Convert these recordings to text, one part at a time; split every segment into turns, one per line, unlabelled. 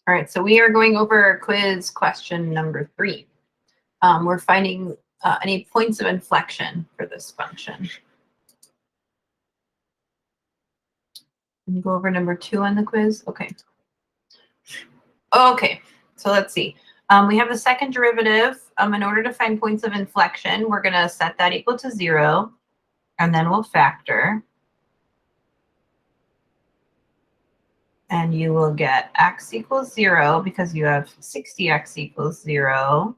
All right, so we are going over quiz question number 3. We're finding any points of inflection for this function. Can you go over number 2 on the quiz? Okay. Okay, so let's see. We have the second derivative. In order to find points of inflection, we're going to set that equal to 0, and then we'll factor. And you will get x equals 0 because you have 60x equals 0.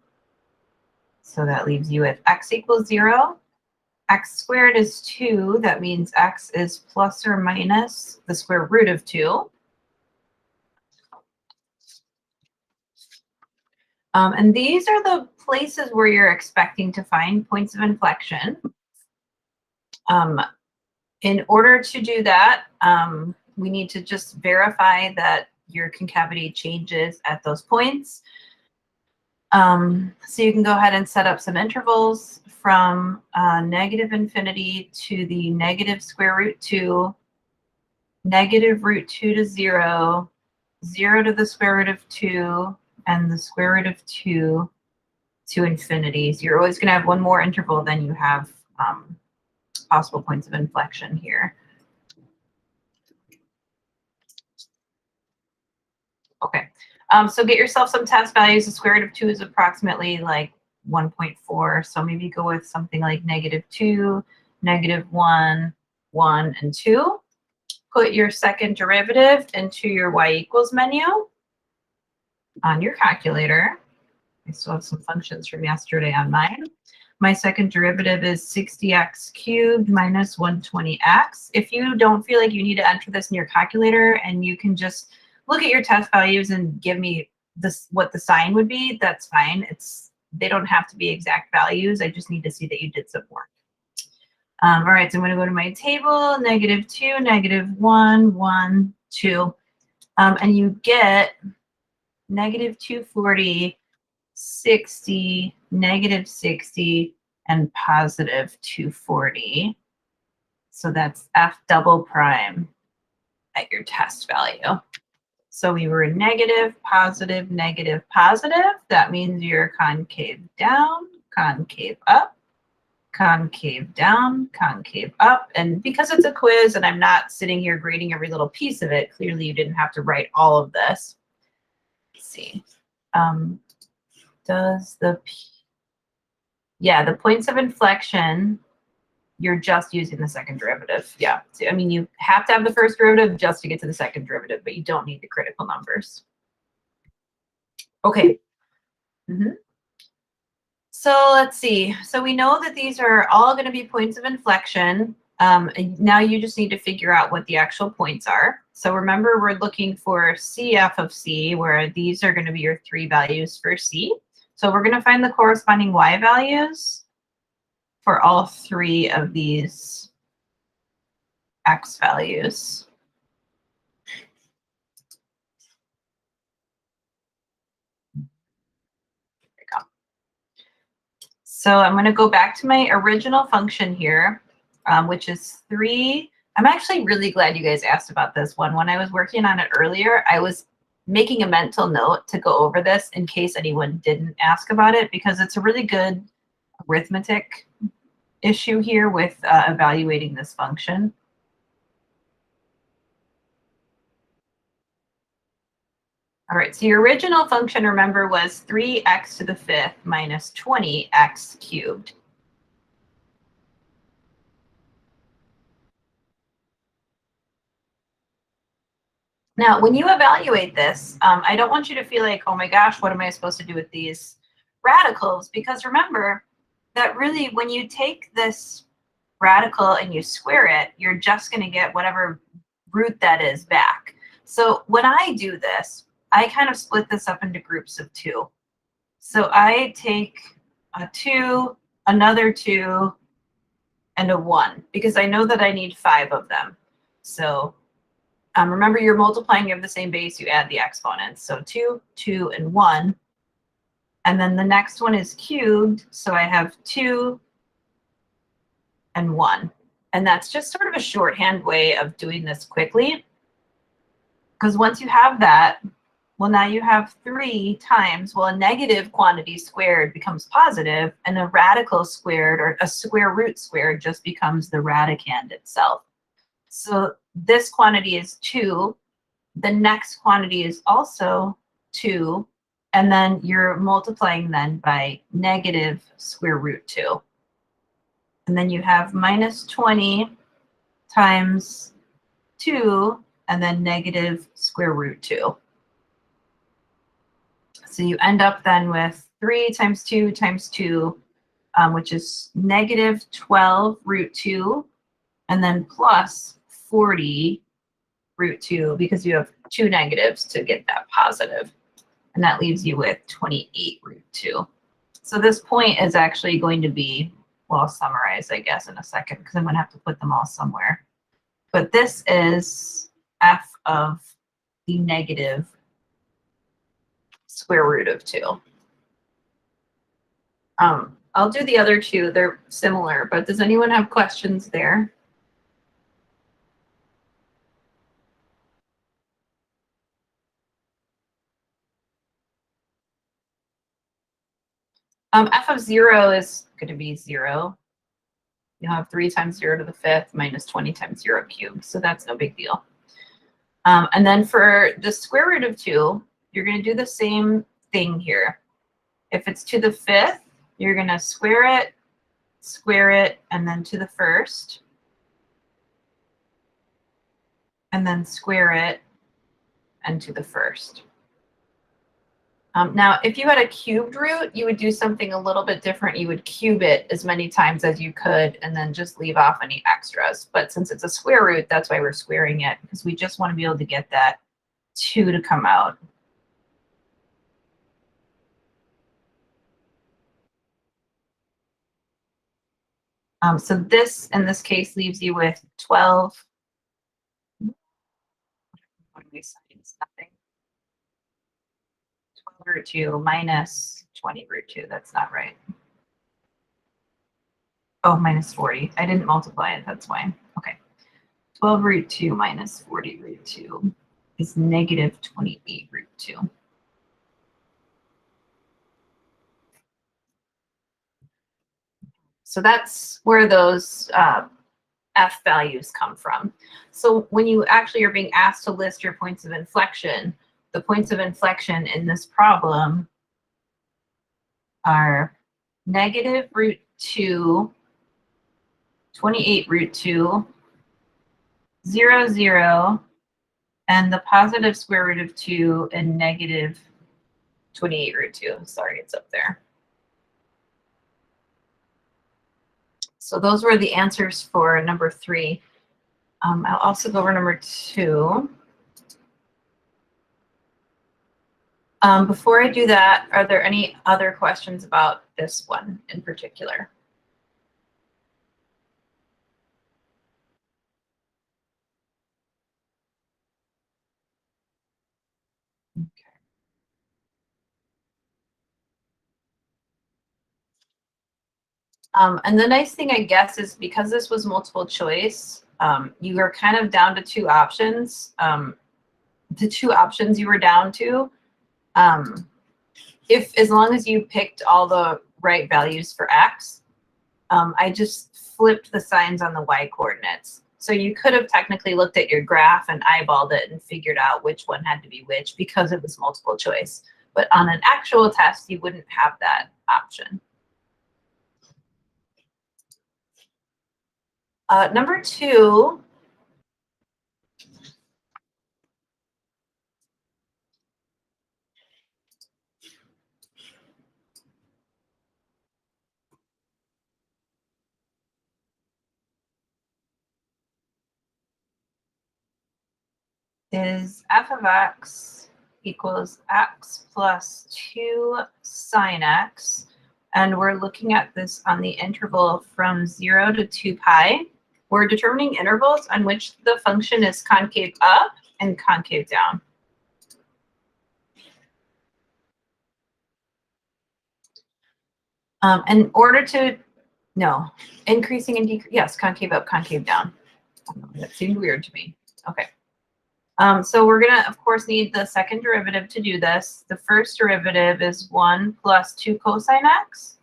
So that leaves you with x equals 0. X squared is 2. That means x is plus or minus the square root of 2. And these are the places where you're expecting to find points of inflection. In order to do that, we need to just verify that your concavity changes at those points. So you can go ahead and set up some intervals from negative infinity to the negative square root 2, negative root 2 to 0, 0 to the square root of 2, and the square root of 2 to infinity. So you're always going to have one more interval than you have possible points of inflection here. Okay, so get yourself some test values. The square root of 2 is approximately like 1.4. So maybe go with something like -2, -1, 1, and 2. Put your second derivative into your y equals menu on your calculator. I still have some functions from yesterday on mine. My second derivative is 60x cubed minus 120x. If you don't feel like you need to enter this in your calculator and you can just look at your test values and give me this what the sign would be, that's fine. They don't have to be exact values. I just need to see that you did some work. All right, so I'm going to go to my table, -2, -1, 1, 2. And you get -240, 60, -60, and +240. So that's f double prime at your test value. So we were negative, positive, negative, positive. That means you're concave down, concave up, concave down, concave up. And because it's a quiz and I'm not sitting here grading every little piece of it, clearly you didn't have to write all of this. Let's see. Yeah, the points of inflection, you're just using the second derivative. Yeah, so, I mean, you have to have the first derivative just to get to the second derivative, but you don't need the critical numbers. Okay. So let's see. So we know that these are all going to be points of inflection. And now you just need to figure out what the actual points are. So remember, we're looking for CF of C, where these are going to be your 3 values for C. So we're going to find the corresponding Y values for all 3 of these X values. So I'm going to go back to my original function here, which is 3. I'm actually really glad you guys asked about this one. When I was working on it earlier, I was making a mental note to go over this in case anyone didn't ask about it, because it's a really good arithmetic issue here with evaluating this function. All right, so your original function, remember, was 3x to the 5th minus 20x cubed. Now, when you evaluate this, I don't want you to feel like, oh my gosh, what am I supposed to do with these radicals? Because remember that really when you take this radical and you square it, you're just going to get whatever root that is back. So when I do this, I kind of split this up into groups of 2. So I take a 2, another 2, and a 1, because I know that I need 5 of them. So remember, you're multiplying, you have the same base, you add the exponents. So 2, 2, and 1. And then the next one is cubed, so I have 2 and 1. And that's just sort of a shorthand way of doing this quickly. Because once you have that, Well, now you have 3 times, well, a negative quantity squared becomes positive, and a radical squared or a square root squared just becomes the radicand itself. So this quantity is 2. The next quantity is also 2. And then you're multiplying then by negative square root 2. And then you have minus 20 times 2, and then negative square root 2. So you end up then with 3 times 2 times 2, which is negative 12 root 2, and then plus 40 root 2, because you have 2 negatives to get that positive. And that leaves you with 28 root 2. So this point is actually going to be, well, I'll summarize, I guess, in a second, because I'm going to have to put them all somewhere. But this is f of the negative square root of 2. I'll do the other two. They're similar, but does anyone have questions there? F of 0 is going to be 0. You have 3 times 0 to the 5th minus 20 times 0 cubed, so that's no big deal. And then for the square root of 2, you're going to do the same thing here. If it's to the 5th, you're going to square it, and then to the 1st, and then square it, and to the 1st. Now, if you had a cubed root, you would do something a little bit different. You would cube it as many times as you could, and then just leave off any extras. But since it's a square root, that's why we're squaring it, because we just want to be able to get that 2 to come out. So this, in this case, leaves you with 12. What do we say? It's nothing. 12 root 2 minus 20 root 2. That's not right. Oh, minus 40. I didn't multiply it. That's why. Okay. 12 root 2 minus 40 root 2 is negative 28 root 2. So that's where those F values come from. So when you actually are being asked to list your points of inflection, the points of inflection in this problem are negative root 2, 28 root 2, 0, 0, and the positive square root of 2 and negative 28 root 2. Sorry, it's up there. So those were the answers for number 3. I'll also go over number 2. Before I do that, are there any other questions about this one in particular? Okay. And the nice thing, I guess, is because this was multiple choice, you are kind of down to 2 options. The 2 options you were down to, as long as you picked all the right values for X, I just flipped the signs on the Y coordinates. So you could have technically looked at your graph and eyeballed it and figured out which one had to be which because it was multiple choice. But on an actual test, you wouldn't have that option. Number 2, is f of x equals x plus 2 sine x. And we're looking at this on the interval from 0 to 2 pi. We're determining intervals on which the function is concave up and concave down. In order to, no, increasing and decreasing, yes, concave up, concave down. That seemed weird to me. Okay. So we're gonna, of course, need the second derivative to do this. The first derivative is 1 plus 2 cosine x.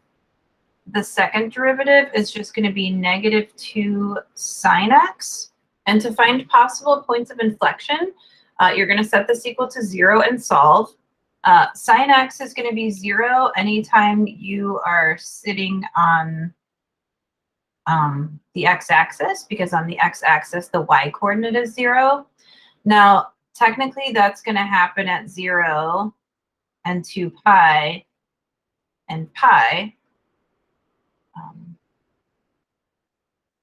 The second derivative is just going to be negative 2 sine x. And to find possible points of inflection, you're going to set this equal to 0 and solve. Sine x is going to be 0 anytime you are sitting on the x-axis, because on the x-axis, the y-coordinate is 0. Now, technically, that's going to happen at 0 and 2 pi and pi.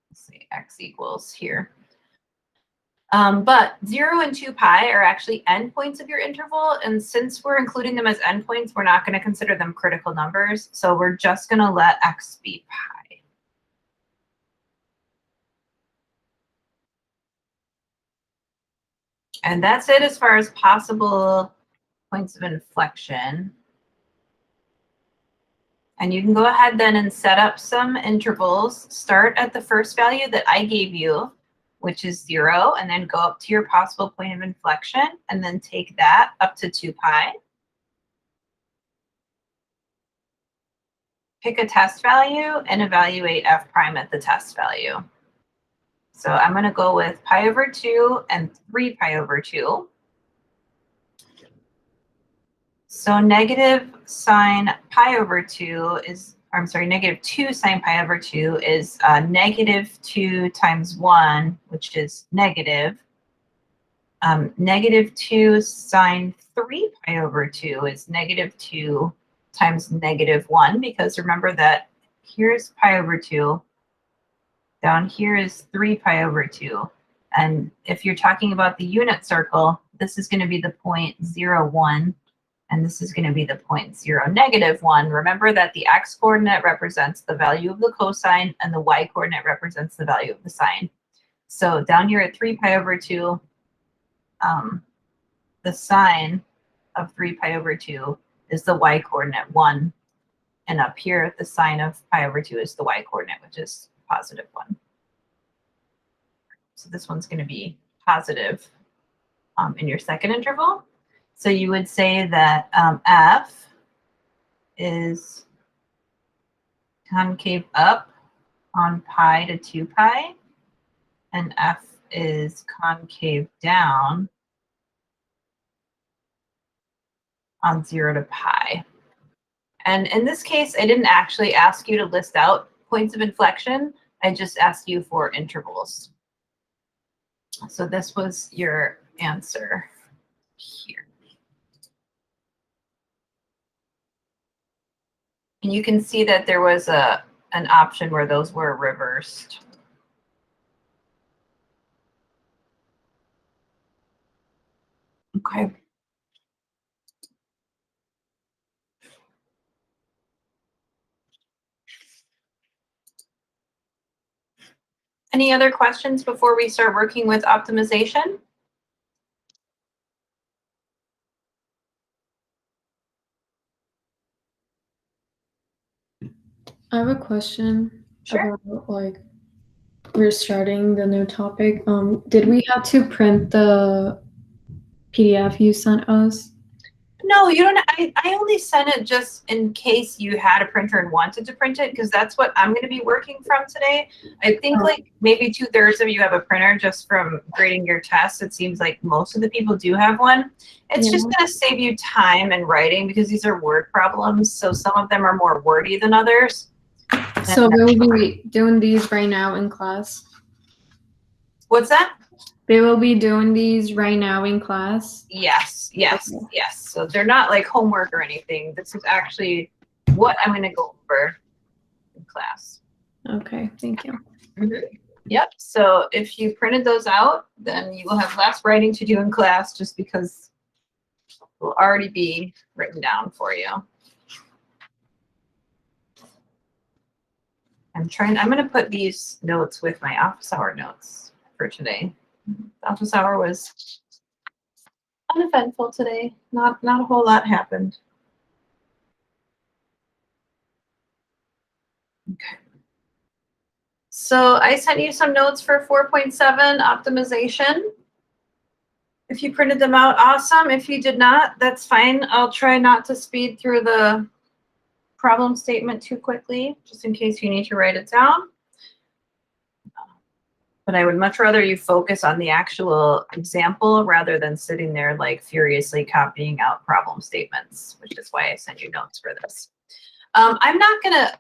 Let's see, x equals here. But 0 and 2 pi are actually endpoints of your interval. And since we're including them as endpoints, we're not going to consider them critical numbers. So we're just going to let x be pi. And that's it as far as possible points of inflection. And you can go ahead then and set up some intervals. Start at the first value that I gave you, which is 0, and then go up to your possible point of inflection, and then take that up to 2 pi. Pick a test value and evaluate f prime at the test value. So I'm going to go with pi over 2 and 3 pi over 2. So negative sine pi over 2 is, I'm sorry, negative 2 sine pi over 2 is negative 2 times 1, which is negative. Negative 2 sine 3 pi over 2 is negative 2 times negative 1, because remember that here's pi over 2. Down here is 3 pi over 2. And if you're talking about the unit circle, this is going to be the point 0, 1. And this is going to be the point 0, negative 1. Remember that the x-coordinate represents the value of the cosine, and the y-coordinate represents the value of the sine. So down here at 3 pi over 2, the sine of 3 pi over 2 is the y-coordinate 1. And up here, the sine of pi over 2 is the y-coordinate, which is positive 1. So this one's going to be positive in your second interval. So you would say that f is concave up on pi to 2 pi, and f is concave down on 0 to pi. And in this case, I didn't actually ask you to list out points of inflection. I just asked you for intervals. So this was your answer here. And you can see that there was an option where those were reversed. Okay. Any other questions before we start working with optimization?
I have a question.
Sure.
About, like, we're starting the new topic. Did we have to print the PDF you sent us?
No, you don't. I only sent it just in case you had a printer and wanted to print it, because that's what I'm going to be working from today. I think like maybe 2/3 of you have a printer just from grading your tests. It seems like most of the people do have one. It's just going to save you time and writing, because these are word problems. So some of them are more wordy than others.
So we'll be doing these right now in class?
What's that?
They will be doing these right now in class?
Yes, yes, okay. Yes. So they're not like homework or anything. This is actually what I'm going to go over in class.
Okay, thank you.
Mm-hmm. Yep. So if you printed those out, then you will have less writing to do in class, just because it will already be written down for you. I'm going to put these notes with my office hour notes for today. The office hour was uneventful today. Not a whole lot happened. Okay. So I sent you some notes for 4.7 optimization. If you printed them out, awesome. If you did not, that's fine. I'll try not to speed through the problem statement too quickly, just in case you need to write it down. But I would much rather you focus on the actual example rather than sitting there like furiously copying out problem statements, which is why I sent you notes for this. I'm not gonna,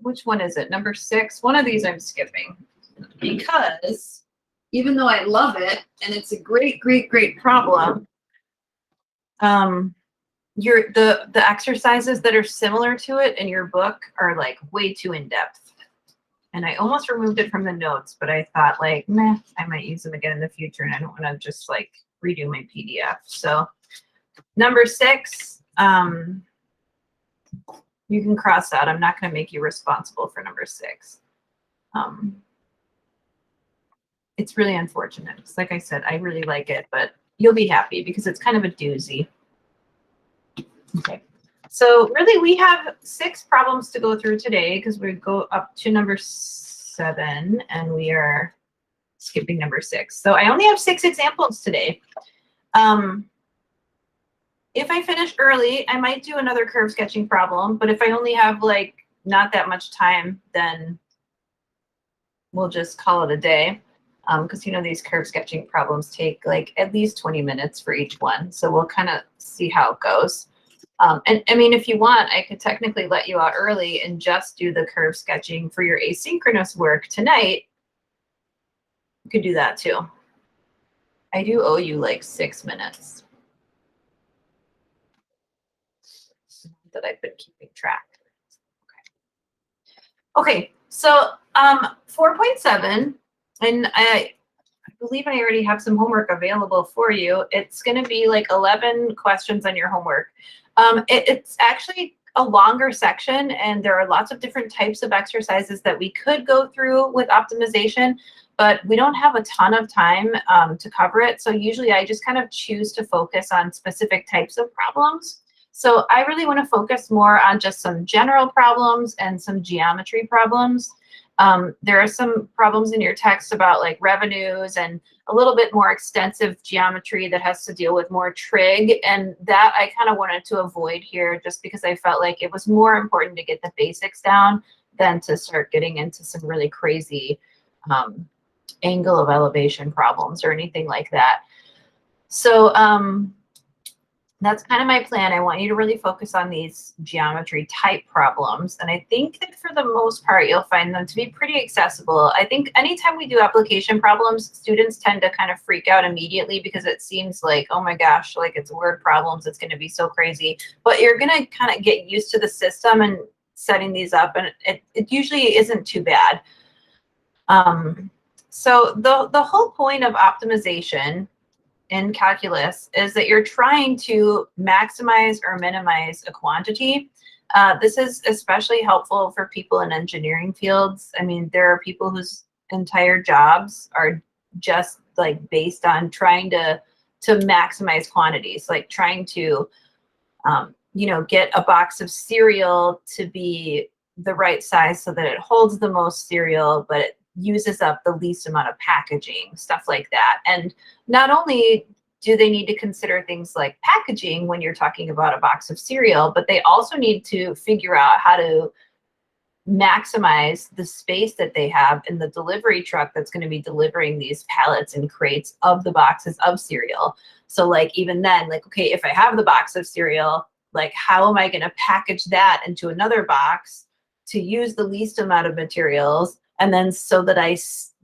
which one is it? Number 6. One of these I'm skipping because even though I love it and it's a great, great, great problem, the exercises that are similar to it in your book are like way too in depth. And I almost removed it from the notes, but I thought like, meh, I might use them again in the future, and I don't want to just like redo my PDF. So number 6, you can cross out. I'm not going to make you responsible for number 6. It's really unfortunate because, like I said, I really like it, but you'll be happy because it's kind of a doozy. Okay. So really, we have 6 problems to go through today because we go up to number 7 and we are skipping number 6. So I only have 6 examples today. If I finish early, I might do another curve sketching problem, but if I only have like not that much time, then we'll just call it a day. Because you know these curve sketching problems take like at least 20 minutes for each one. So we'll kind of see how it goes. And I mean, if you want, I could technically let you out early and just do the curve sketching for your asynchronous work tonight. You could do that too. I do owe you like 6 minutes that I've been keeping track. Okay, so 4.7, and I believe I already have some homework available for you. It's going to be like 11 questions on your homework. It's actually a longer section, and there are lots of different types of exercises that we could go through with optimization, but we don't have a ton of time to cover it. So usually I just kind of choose to focus on specific types of problems. So I really want to focus more on just some general problems and some geometry problems. There are some problems in your text about like revenues and a little bit more extensive geometry that has to deal with more trig, and that I kind of wanted to avoid here just because I felt like it was more important to get the basics down than to start getting into some really crazy angle of elevation problems or anything like that. So that's kind of my plan. I want you to really focus on these geometry type problems. And I think that for the most part, you'll find them to be pretty accessible. I think anytime we do application problems, students tend to kind of freak out immediately because it seems like, oh my gosh, like it's word problems. It's going to be so crazy. But you're going to kind of get used to the system and setting these up. And it usually isn't too bad. So the whole point of optimization in calculus is that you're trying to maximize or minimize a quantity. This is especially helpful for people in engineering fields. I mean, there are people whose entire jobs are just like based on trying to maximize quantities, like trying to, you know, get a box of cereal to be the right size so that it holds the most cereal, but it uses up the least amount of packaging, stuff like that. And not only do they need to consider things like packaging when you're talking about a box of cereal, but they also need to figure out how to maximize the space that they have in the delivery truck that's going to be delivering these pallets and crates of the boxes of cereal. So like even then, like, okay, if I have the box of cereal, like how am I going to package that into another box to use the least amount of materials, and then so that I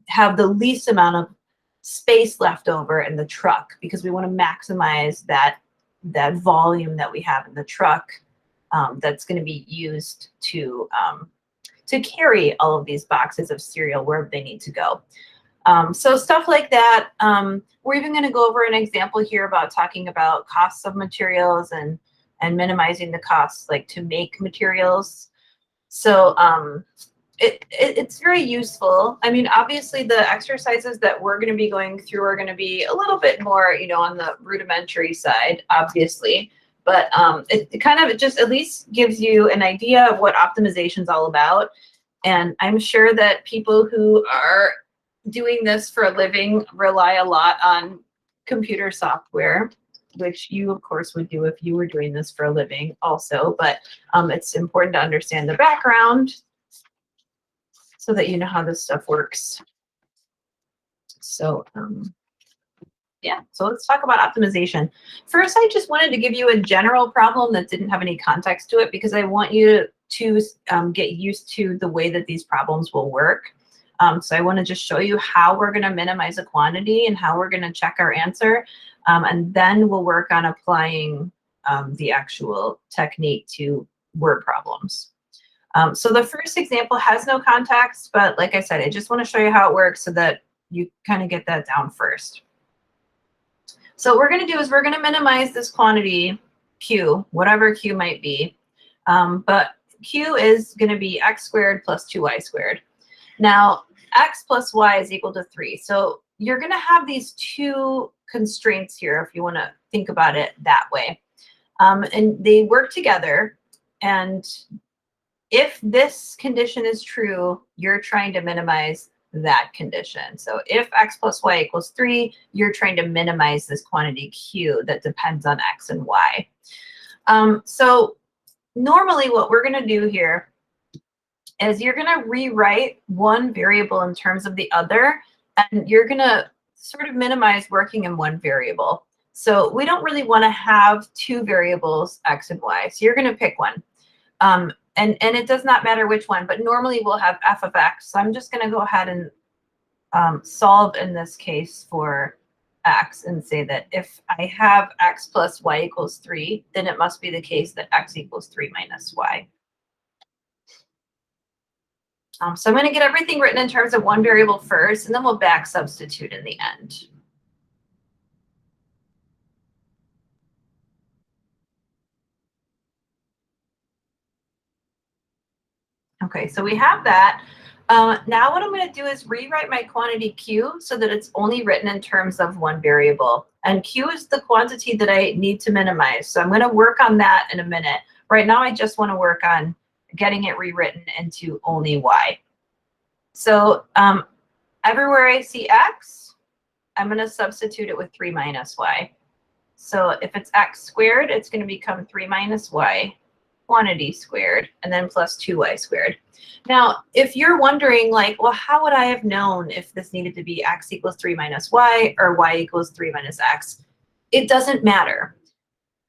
have the least amount of space left over in the truck, because we want to maximize that volume that we have in the truck that's going to be used to carry all of these boxes of cereal wherever they need to go. So stuff like that. We're even going to go over an example here about talking about costs of materials and minimizing the costs, like to make materials. So it's very useful. I mean, obviously the exercises that we're going to be going through are going to be a little bit more, you know, on the rudimentary side, obviously, but it kind of just at least gives you an idea of what optimization is all about. And I'm sure that people who are doing this for a living rely a lot on computer software, which you of course would do if you were doing this for a living also, but it's important to understand the background so that you know how this stuff works. So yeah, so let's talk about optimization. First, I just wanted to give you a general problem that didn't have any context to it because I want you to get used to the way that these problems will work. So I want to just show you how we're going to minimize a quantity and how we're going to check our answer. And then we'll work on applying the actual technique to word problems. So the first example has no context, but like I said, I just want to show you how it works so that you kind of get that down first. So what we're going to do is we're going to minimize this quantity q, whatever q might be. But q is going to be x squared plus 2y squared. Now, x plus y is equal to 3. So you're going to have these two constraints here if you want to think about it that way. And they work together. And if this condition is true, you're trying to minimize that condition. So if x plus y equals 3, you're trying to minimize this quantity q that depends on x and y. So normally what we're going to do here is you're going to rewrite one variable in terms of the other, and you're going to sort of minimize working in one variable. So we don't really want to have two variables, x and y. So you're going to pick one. And it does not matter which one, but normally we'll have f of x. So I'm just going to go ahead and solve in this case for x and say that if I have x plus y equals 3, then it must be the case that x equals 3 minus y. So I'm going to get everything written in terms of one variable first, and then we'll back substitute in the end. Okay, so we have that. Now what I'm going to do is rewrite my quantity q so that it's only written in terms of one variable. And q is the quantity that I need to minimize. So I'm going to work on that in a minute. Right now, I just want to work on getting it rewritten into only y. So everywhere I see x, I'm going to substitute it with 3 minus y. So if it's x squared, it's going to become 3 minus y quantity squared, and then plus 2y squared. Now, if you're wondering, like, well, how would I have known if this needed to be x equals 3 minus y or y equals 3 minus x? It doesn't matter.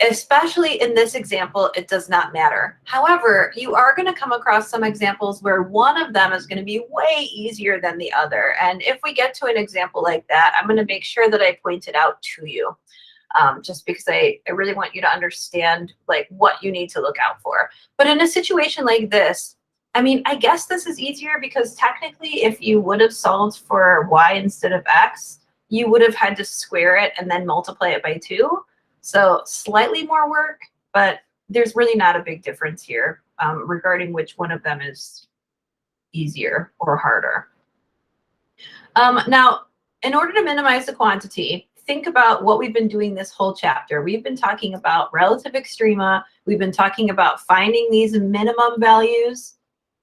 Especially in this example, it does not matter. However, you are going to come across some examples where one of them is going to be way easier than the other. And if we get to an example like that, I'm going to make sure that I point it out to you. Just because I really want you to understand like what you need to look out for. But in a situation like this, I mean, I guess this is easier because technically if you would have solved for y instead of x, you would have had to square it and then multiply it by 2. So slightly more work, but there's really not a big difference here regarding which one of them is easier or harder. Now, in order to minimize the quantity, think about what we've been doing this whole chapter. We've been talking about relative extrema. We've been talking about finding these minimum values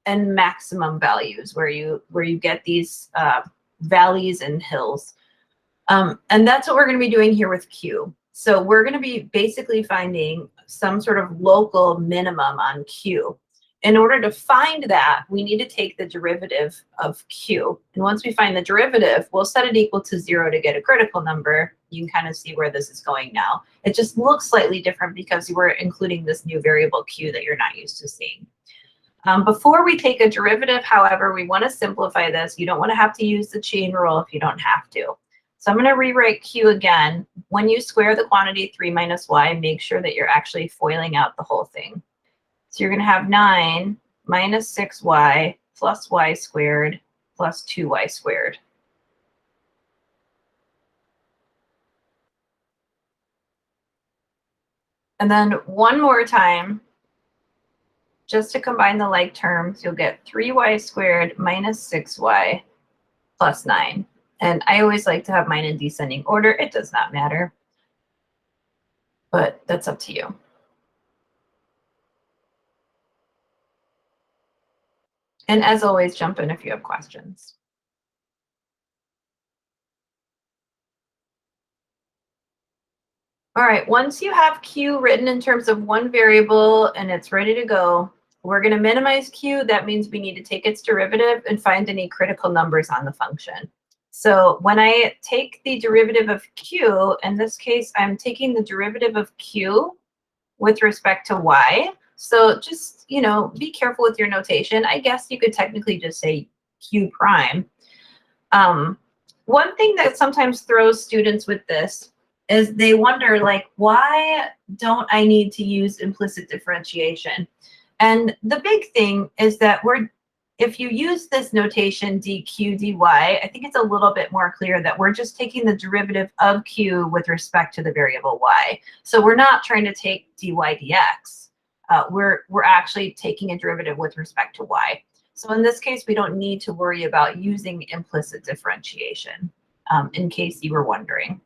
and maximum values where you get these valleys and hills. And that's what we're going to be doing here with Q. So we're going to be basically finding some sort of local minimum on Q. In order to find that, we need to take the derivative of Q. And once we find the derivative, we'll set it equal to 0 to get a critical number. You can kind of see where this is going now. It just looks slightly different because we're including this new variable Q that you're not used to seeing. Before we take a derivative, however, we want to simplify this. You don't want to have to use the chain rule if you don't have to. So I'm going to rewrite Q again. When you square the quantity 3 minus y, make sure that you're actually foiling out the whole thing. So you're going to have 9 minus 6y plus y squared plus 2y squared. And then one more time, just to combine the like terms, you'll get 3y squared minus 6y plus 9. And I always like to have mine in descending order. It does not matter, but that's up to you. And as always, jump in if you have questions. All right, once you have Q written in terms of one variable and it's ready to go, we're going to minimize Q. That means we need to take its derivative and find any critical numbers on the function. So when I take the derivative of Q, in this case, I'm taking the derivative of Q with respect to Y. So just, be careful with your notation. I guess you could technically just say Q prime. One thing that sometimes throws students with this is they wonder, like, why don't I need to use implicit differentiation? And the big thing is that if you use this notation dq dy, I think it's a little bit more clear that we're just taking the derivative of q with respect to the variable y. So we're not trying to take dy dx. We're actually taking a derivative with respect to y. So in this case, we don't need to worry about using implicit differentiation, in case you were wondering.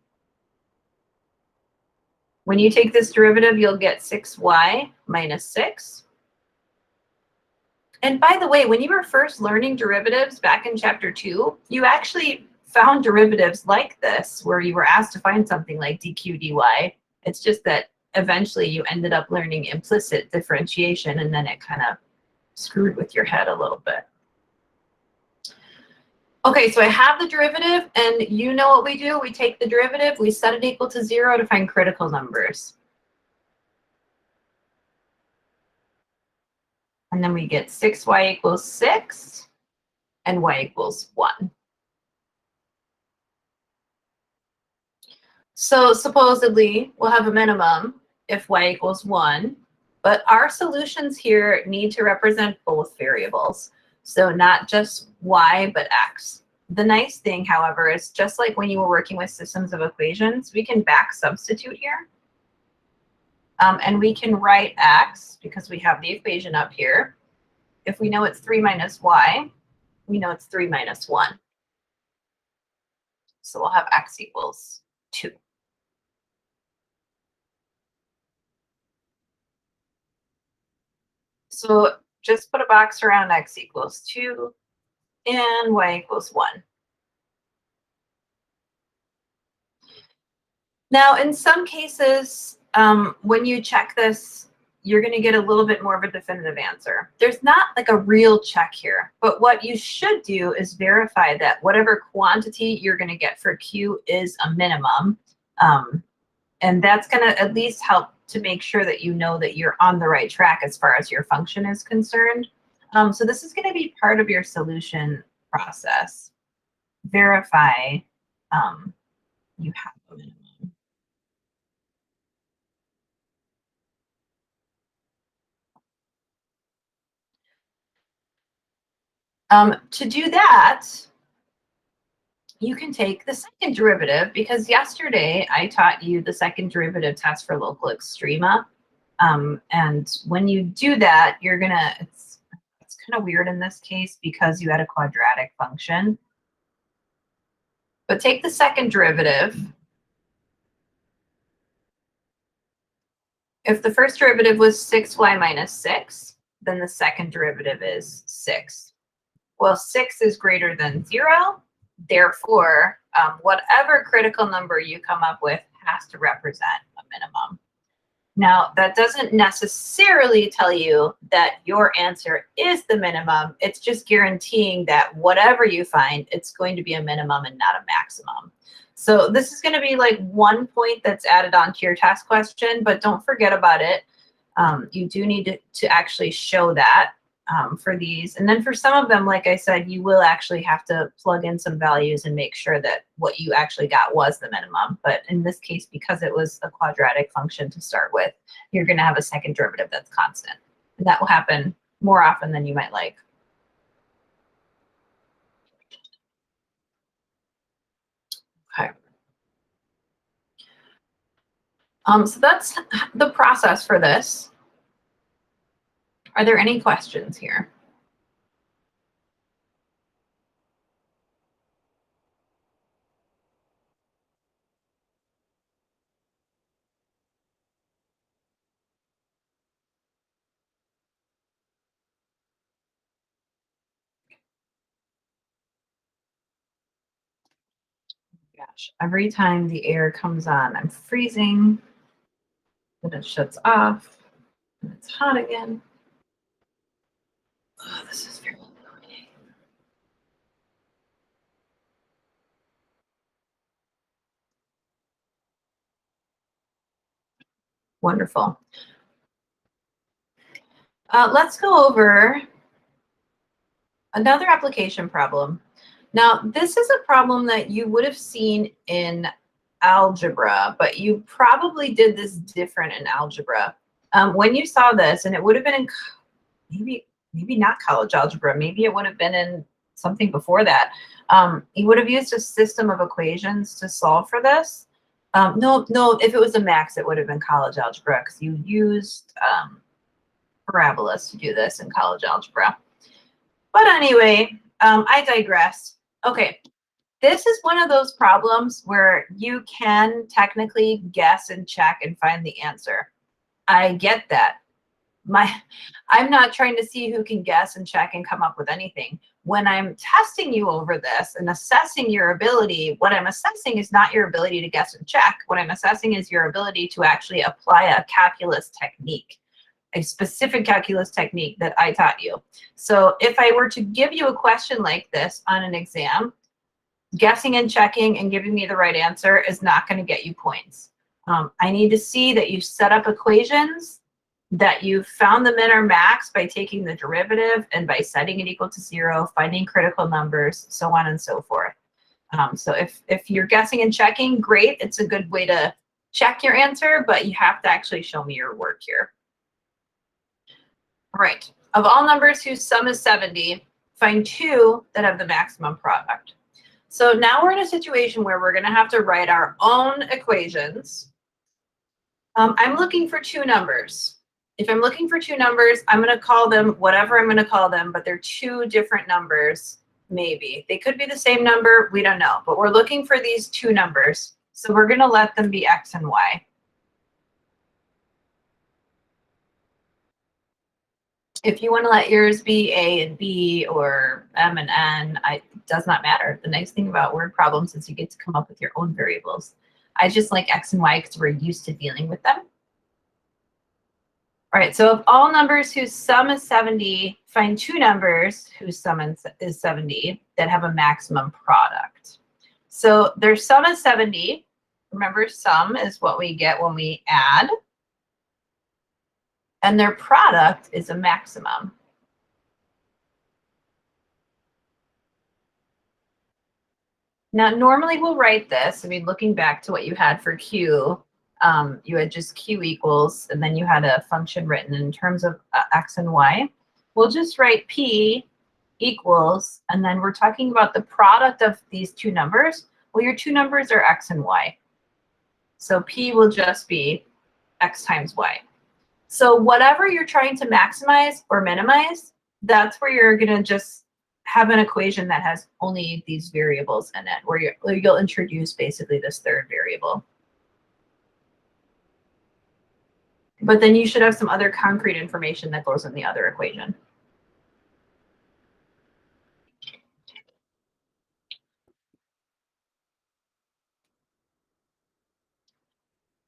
When you take this derivative, you'll get 6y minus 6. And by the way, when you were first learning derivatives back in chapter 2, you actually found derivatives like this, where you were asked to find something like dq dy. It's just that eventually you ended up learning implicit differentiation, and then it kind of screwed with your head a little bit. Okay, so I have the derivative, and you know what we do. We take the derivative, we set it equal to 0 to find critical numbers. And then we get 6y equals 6, and y equals 1. So supposedly, we'll have a minimum if y equals 1. But our solutions here need to represent both variables. So not just y, but x. The nice thing, however, is just like when you were working with systems of equations, we can back substitute here. And we can write x, because we have the equation up here. If we know it's 3 minus y, we know it's 3 minus 1. So we'll have x equals 2. So just put a box around x equals 2 and y equals 1. Now, in some cases, when you check this, you're going to get a little bit more of a definitive answer. There's not like a real check here, but what you should do is verify that whatever quantity you're going to get for Q is a minimum. And that's going to at least help to make sure that you know that you're on the right track as far as your function is concerned. So this is going to be part of your solution process. Verify you have a minimum. To do that, you can take the second derivative, because yesterday I taught you the second derivative test for local extrema. And when you do that, it's kind of weird in this case because you had a quadratic function. But take the second derivative. If the first derivative was 6y minus 6, then the second derivative is 6. Well, 6 is greater than 0. Therefore, whatever critical number you come up with has to represent a minimum. Now, that doesn't necessarily tell you that your answer is the minimum. It's just guaranteeing that whatever you find, it's going to be a minimum and not a maximum. So this is going to be like 1 point that's added onto your test question, but don't forget about it. You do need to actually show that for these. And then for some of them, like I said, you will actually have to plug in some values and make sure that what you actually got was the minimum. But in this case, because it was a quadratic function to start with, you're going to have a second derivative that's constant. And that will happen more often than you might like. Okay. So that's the process for this. Are there any questions here? Gosh, every time the air comes on, I'm freezing. Then it shuts off, and it's hot again. Oh, this is very annoying. Wonderful. Let's go over another application problem. Now, this is a problem that you would have seen in algebra, but you probably did this different in algebra. When you saw this, and it would have been in maybe not college algebra, maybe it would have been in something before that. You would have used a system of equations to solve for this. No, if it was a max, it would have been college algebra because you used parabolas to do this in college algebra. But anyway, I digress. Okay, this is one of those problems where you can technically guess and check and find the answer. I get that. I'm not trying to see who can guess and check and come up with anything. When I'm testing you over this and assessing your ability, what I'm assessing is not your ability to guess and check. What I'm assessing is your ability to actually apply a calculus technique, a specific calculus technique that I taught you. So if I were to give you a question like this on an exam, guessing and checking and giving me the right answer is not going to get you points. I need to see that you set up equations, that you found the min or max by taking the derivative and by setting it equal to 0, finding critical numbers, so on and so forth. So if you're guessing and checking, great. It's a good way to check your answer, but you have to actually show me your work here. All right. Of all numbers whose sum is 70, find 2 that have the maximum product. So now we're in a situation where we're going to have to write our own equations. I'm looking for 2 numbers. If I'm looking for 2 numbers, I'm going to call them whatever I'm going to call them, but they're 2 different numbers, maybe. They could be the same number. We don't know. But we're looking for these 2 numbers. So we're going to let them be x and y. If you want to let yours be A and B or M and N, it does not matter. The nice thing about word problems is you get to come up with your own variables. I just like X and Y because we're used to dealing with them. All right, so of all numbers whose sum is 70, find 2 numbers whose sum is 70 that have a maximum product. So their sum is 70. Remember, sum is what we get when we add. And their product is a maximum. Now, normally we'll write this. I mean, looking back to what you had for Q, you had just Q equals, and then you had a function written in terms of X and Y. We'll just write P equals, and then we're talking about the product of these 2 numbers. Well, your 2 numbers are X and Y. So P will just be X times Y. So whatever you're trying to maximize or minimize, that's where you're going to just have an equation that has only these variables in it, where you'll introduce basically this 3rd variable. But then you should have some other concrete information that goes in the other equation.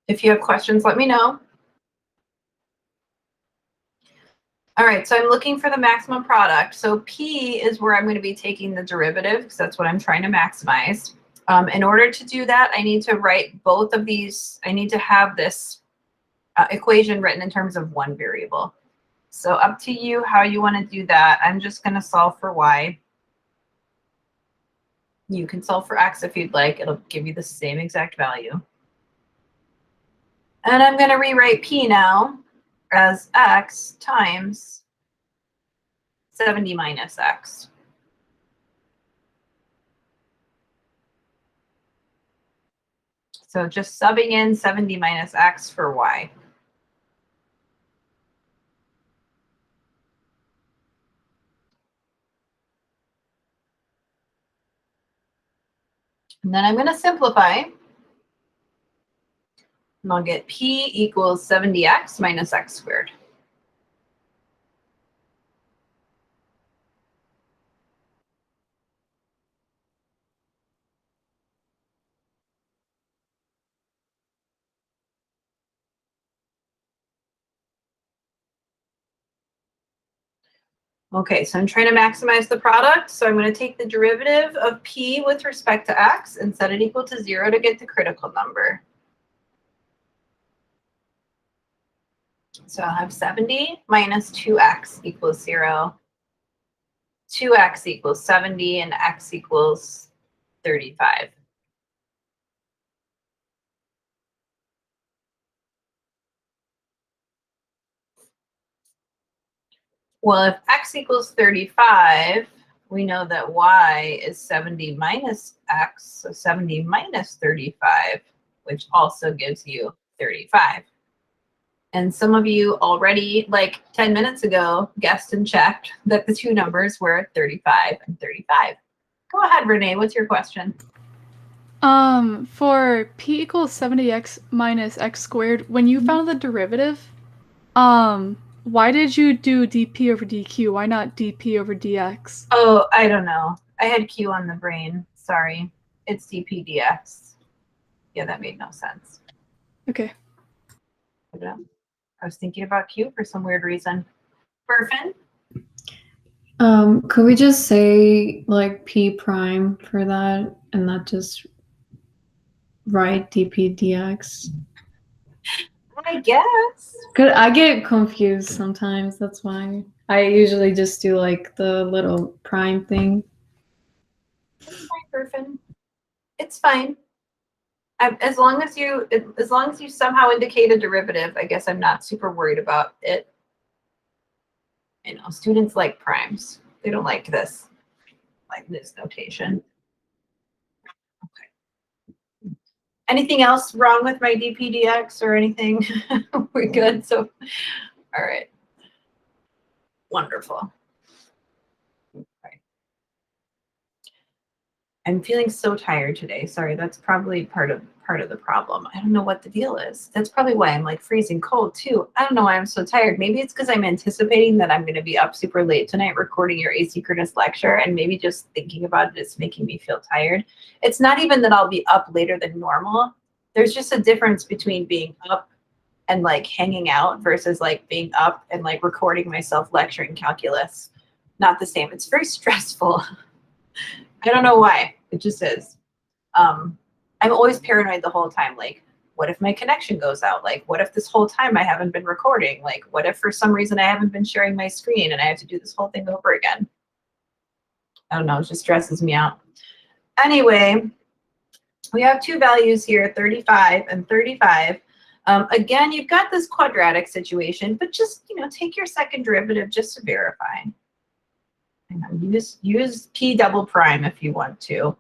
If you have questions, let me know. All right, so I'm looking for the maximum product. So P is where I'm going to be taking the derivative because that's what I'm trying to maximize. In order to do that, I need to write both of these. I need to have this equation written in terms of 1 variable. So up to you how you want to do that. I'm just going to solve for y. You can solve for x if you'd like. It'll give you the same exact value. And I'm going to rewrite P now as x times 70 minus x. So just subbing in 70 minus x for y. And then I'm going to simplify. And I'll get P equals 70x minus x squared. Okay, so I'm trying to maximize the product. So I'm going to take the derivative of p with respect to x and set it equal to 0 to get the critical number. So I'll have 70 minus 2x equals 0. 2x equals 70 and x equals 35. Well, if x equals 35, we know that y is 70 minus x, so 70 minus 35, which also gives you 35. And some of you already, like 10 minutes ago, guessed and checked that the two numbers were 35 and 35. Go ahead, Renee, what's your question?
For p equals 70x minus x squared, when you found the derivative, why did you do dp over dq? Why not dp over dx?
Oh, I don't know. I had q on the brain. Sorry. It's dp dx. Yeah, that made no sense.
Okay.
I was thinking about q for some weird reason. Burfin?
Could we just say like p prime for that and not just write dp dx?
I guess.
Cause I get confused sometimes. That's why I usually just do like the little prime thing.
It's fine, Burfin. It's fine. As long as you somehow indicate a derivative, I guess I'm not super worried about it. You know, students like primes. They don't like this notation. Okay. Anything else wrong with my dpdx or anything? We're good. So, all right. Wonderful. Okay. I'm feeling so tired today. Sorry, that's probably part of the problem. I don't know what the deal is. That's probably why I'm like freezing cold too. I don't know why I'm so tired. Maybe it's because I'm anticipating that I'm going to be up super late tonight recording your asynchronous lecture, and maybe just thinking about it is making me feel tired. It's not even that I'll be up later than normal. There's just a difference between being up and like hanging out versus like being up and like recording myself lecturing calculus. Not the same. It's very stressful. I don't know why. It just is. I'm always paranoid the whole time. Like, what if my connection goes out? Like, what if this whole time I haven't been recording? Like, what if for some reason I haven't been sharing my screen and I have to do this whole thing over again? I don't know. It just stresses me out. Anyway, we have two values here, 35 and 35. Again, you've got this quadratic situation, but just, take your second derivative just to verify. Use p double prime if you want to.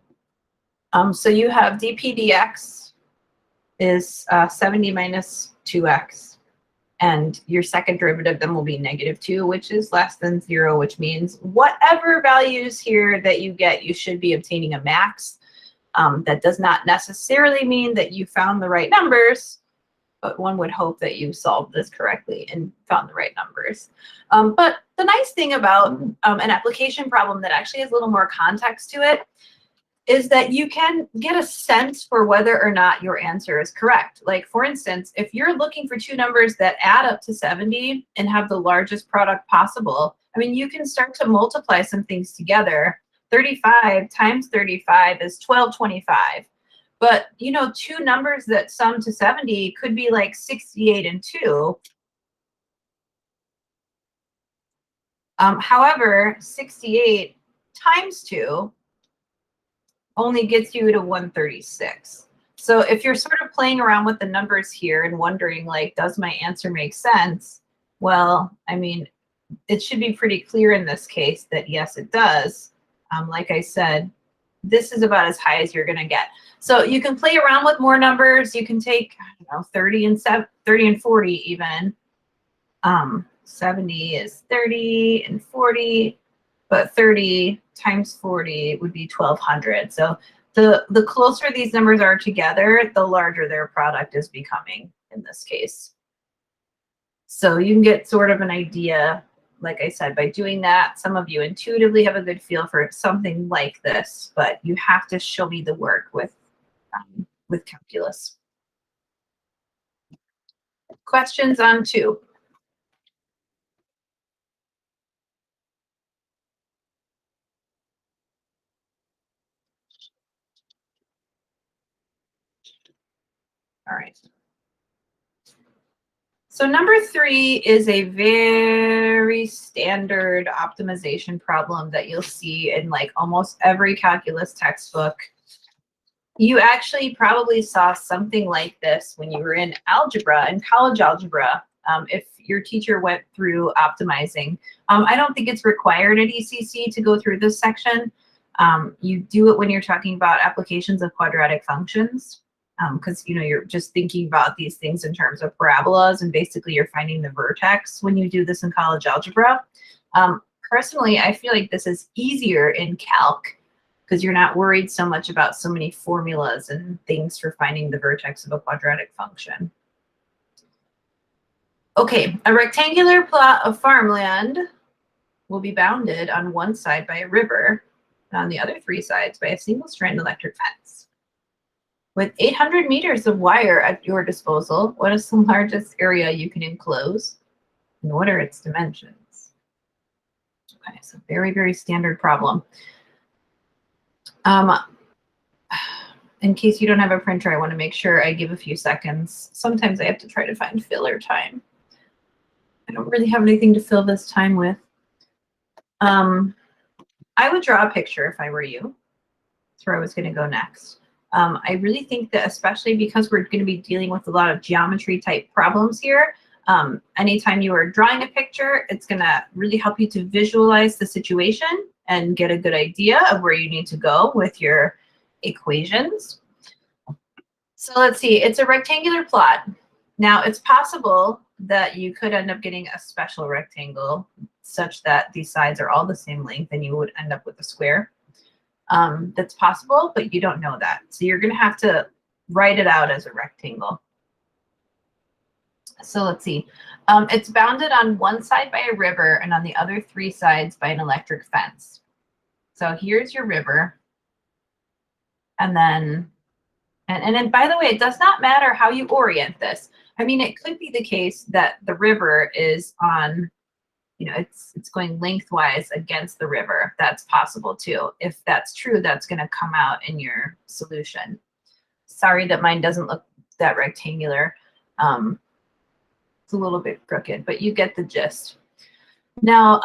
So you have dp dx is 70 minus 2x. And your second derivative then will be -2, which is less than 0, which means whatever values here that you get, you should be obtaining a max. That does not necessarily mean that you found the right numbers, but one would hope that you solved this correctly and found the right numbers. But the nice thing about an application problem that actually has a little more context to it is that you can get a sense for whether or not your answer is correct. Like, for instance, if you're looking for two numbers that add up to 70 and have the largest product possible, I mean, you can start to multiply some things together. 35 times 35 is 1225. But, two numbers that sum to 70 could be like 68 and 2. However, 68 times 2 only gets you to 136. So if you're sort of playing around with the numbers here and wondering, like, does my answer make sense? Well, I mean, it should be pretty clear in this case that yes, it does. Like I said, this is about as high as you're going to get. So you can play around with more numbers. You can take, 30 and 40 even. 70 is 30 and 40, but 30 times 40 would be 1200. So the closer these numbers are together, the larger their product is becoming in this case. So you can get sort of an idea, like I said, by doing that. Some of you intuitively have a good feel for something like this, but you have to show me the work with calculus. Questions on 2? So number 3 is a very standard optimization problem that you'll see in like almost every calculus textbook. You actually probably saw something like this when you were in algebra, in college algebra, if your teacher went through optimizing. I don't think it's required at ECC to go through this section. You do it when you're talking about applications of quadratic functions, because you're just thinking about these things in terms of parabolas, and basically you're finding the vertex when you do this in college algebra. Personally, I feel like this is easier in calc because you're not worried so much about so many formulas and things for finding the vertex of a quadratic function. Okay, a rectangular plot of farmland will be bounded on one side by a river and on the other 3 sides by a single strand electric fence. With 800 meters of wire at your disposal, what is the largest area you can enclose and what are its dimensions? Okay, so very, very standard problem. In case you don't have a printer, I want to make sure I give a few seconds. Sometimes I have to try to find filler time. I don't really have anything to fill this time with. I would draw a picture if I were you. That's where I was going to go next. I really think that especially because we're going to be dealing with a lot of geometry type problems here, anytime you are drawing a picture, it's going to really help you to visualize the situation and get a good idea of where you need to go with your equations. So let's see, it's a rectangular plot. Now it's possible that you could end up getting a special rectangle such that these sides are all the same length and you would end up with a square. That's possible, but you don't know that. So you're going to have to write it out as a rectangle. So let's see. It's bounded on one side by a river and on the other 3 sides by an electric fence. So here's your river. And then, and then by the way, it does not matter how you orient this. I mean, it could be the case that the river is on, it's going lengthwise against the river. That's possible too. If that's true, that's going to come out in your solution. Sorry that mine doesn't look that rectangular. It's a little bit crooked, but you get the gist. Now,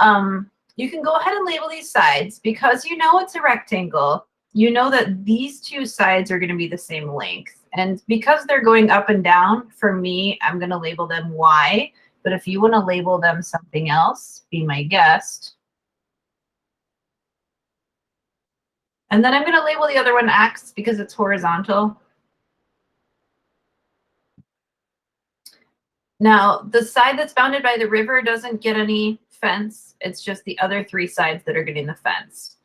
you can go ahead and label these sides because you know it's a rectangle. You know that these 2 sides are going to be the same length. And because they're going up and down, for me, I'm going to label them Y. But if you want to label them something else, be my guest. And then I'm going to label the other one X because it's horizontal. Now, the side that's bounded by the river doesn't get any fence. It's just the other 3 sides that are getting the fence.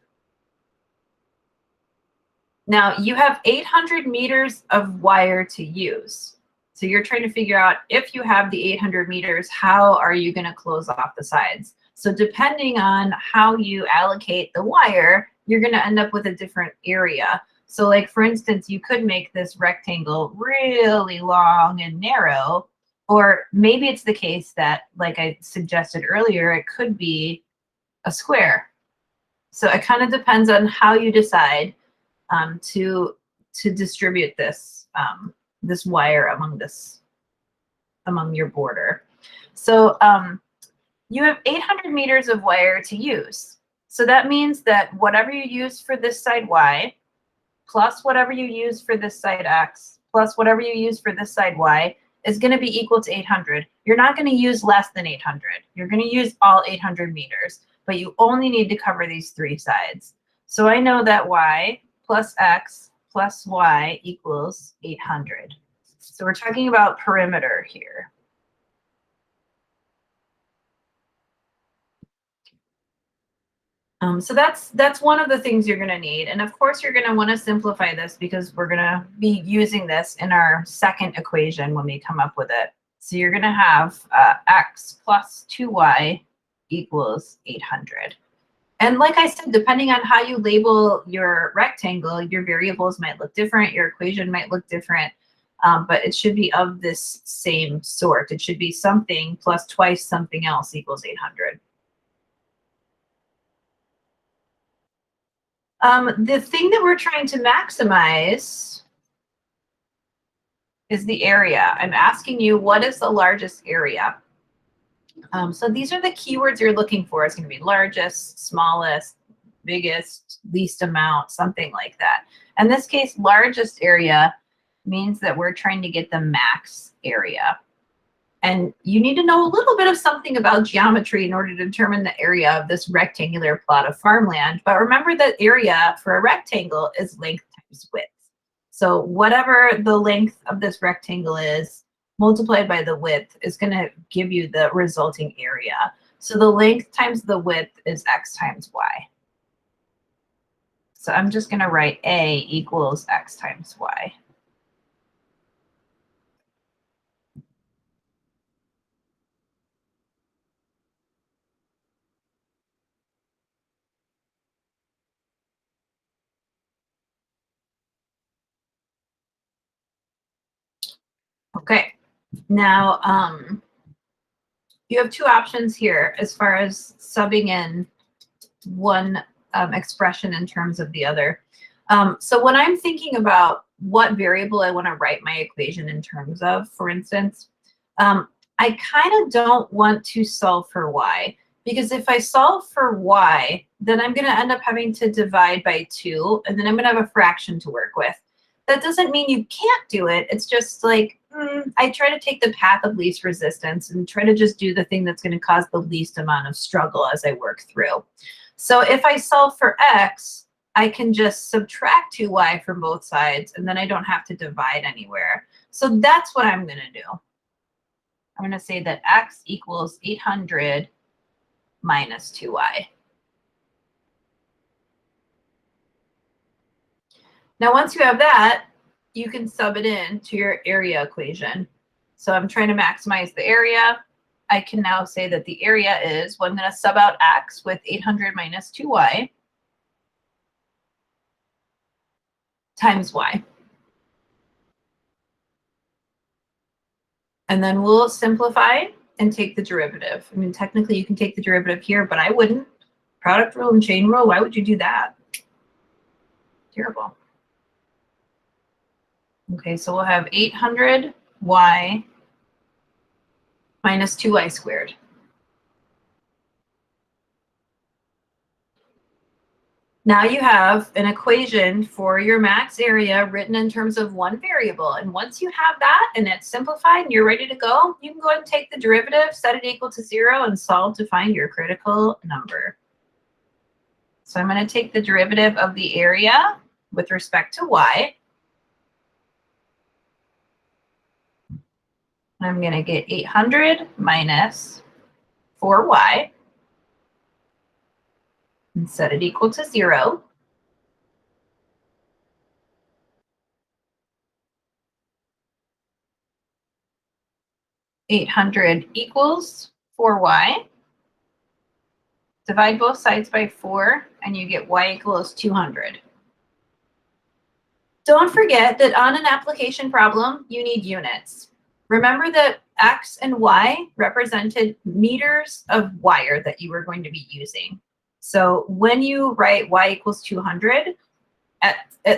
Now, you have 800 meters of wire to use. So you're trying to figure out if you have the 800 meters, how are you going to close off the sides? So depending on how you allocate the wire, you're going to end up with a different area. So like, for instance, you could make this rectangle really long and narrow, or maybe it's the case that, like I suggested earlier, it could be a square. So it kind of depends on how you decide to distribute this this wire among your border. So you have 800 meters of wire to use. So that means that whatever you use for this side Y, plus whatever you use for this side X, plus whatever you use for this side Y, is going to be equal to 800. You're not going to use less than 800. You're going to use all 800 meters, but you only need to cover these 3 sides. So I know that Y plus X plus Y equals 800. So we're talking about perimeter here. So that's one of the things you're going to need. And of course, you're going to want to simplify this because we're going to be using this in our second equation when we come up with it. So you're going to have X plus 2Y equals 800. And like I said, depending on how you label your rectangle, your variables might look different, your equation might look different, but it should be of this same sort. It should be something plus twice something else equals 800. The thing that we're trying to maximize is the area. I'm asking you, what is the largest area? So these are the keywords you're looking for. It's going to be largest, smallest, biggest, least amount, something like that. In this case, largest area means that we're trying to get the max area. And you need to know a little bit of something about geometry in order to determine the area of this rectangular plot of farmland. But remember that area for a rectangle is length times width. So whatever the length of this rectangle is, multiplied by the width is going to give you the resulting area. So the length times the width is x times y. So I'm just going to write A equals x times y. Okay, now you have two options here as far as subbing in one expression in terms of the other. So when I'm thinking about what variable I want to write my equation in terms of, for instance, I kind of don't want to solve for y, because if I solve for y, then I'm going to end up having to divide by 2, and then I'm going to have a fraction to work with. That doesn't mean you can't do it. It's just like, I try to take the path of least resistance and try to just do the thing that's going to cause the least amount of struggle as I work through. So if I solve for x, I can just subtract 2y from both sides, and then I don't have to divide anywhere. So that's what I'm going to do. I'm going to say that x equals 800 minus 2y. Now, once you have that, you can sub it in to your area equation. So I'm trying to maximize the area. I can now say that the area is, well, I'm going to sub out x with 800 minus 2y times y. And then we'll simplify and take the derivative. I mean, technically you can take the derivative here, but I wouldn't. Product rule and chain rule, why would you do that? Terrible. Okay, so we'll have 800y minus 2y squared. Now you have an equation for your max area written in terms of one variable. And once you have that and it's simplified and you're ready to go, you can go ahead and take the derivative, set it equal to 0, and solve to find your critical number. So I'm going to take the derivative of the area with respect to y. I'm going to get 800 minus 4y and set it equal to 0. $800 equals 4y. Divide both sides by 4, and you get y equals 200. Don't forget that on an application problem, you need units. Remember that x and y represented meters of wire that you were going to be using. So when you write y equals 200,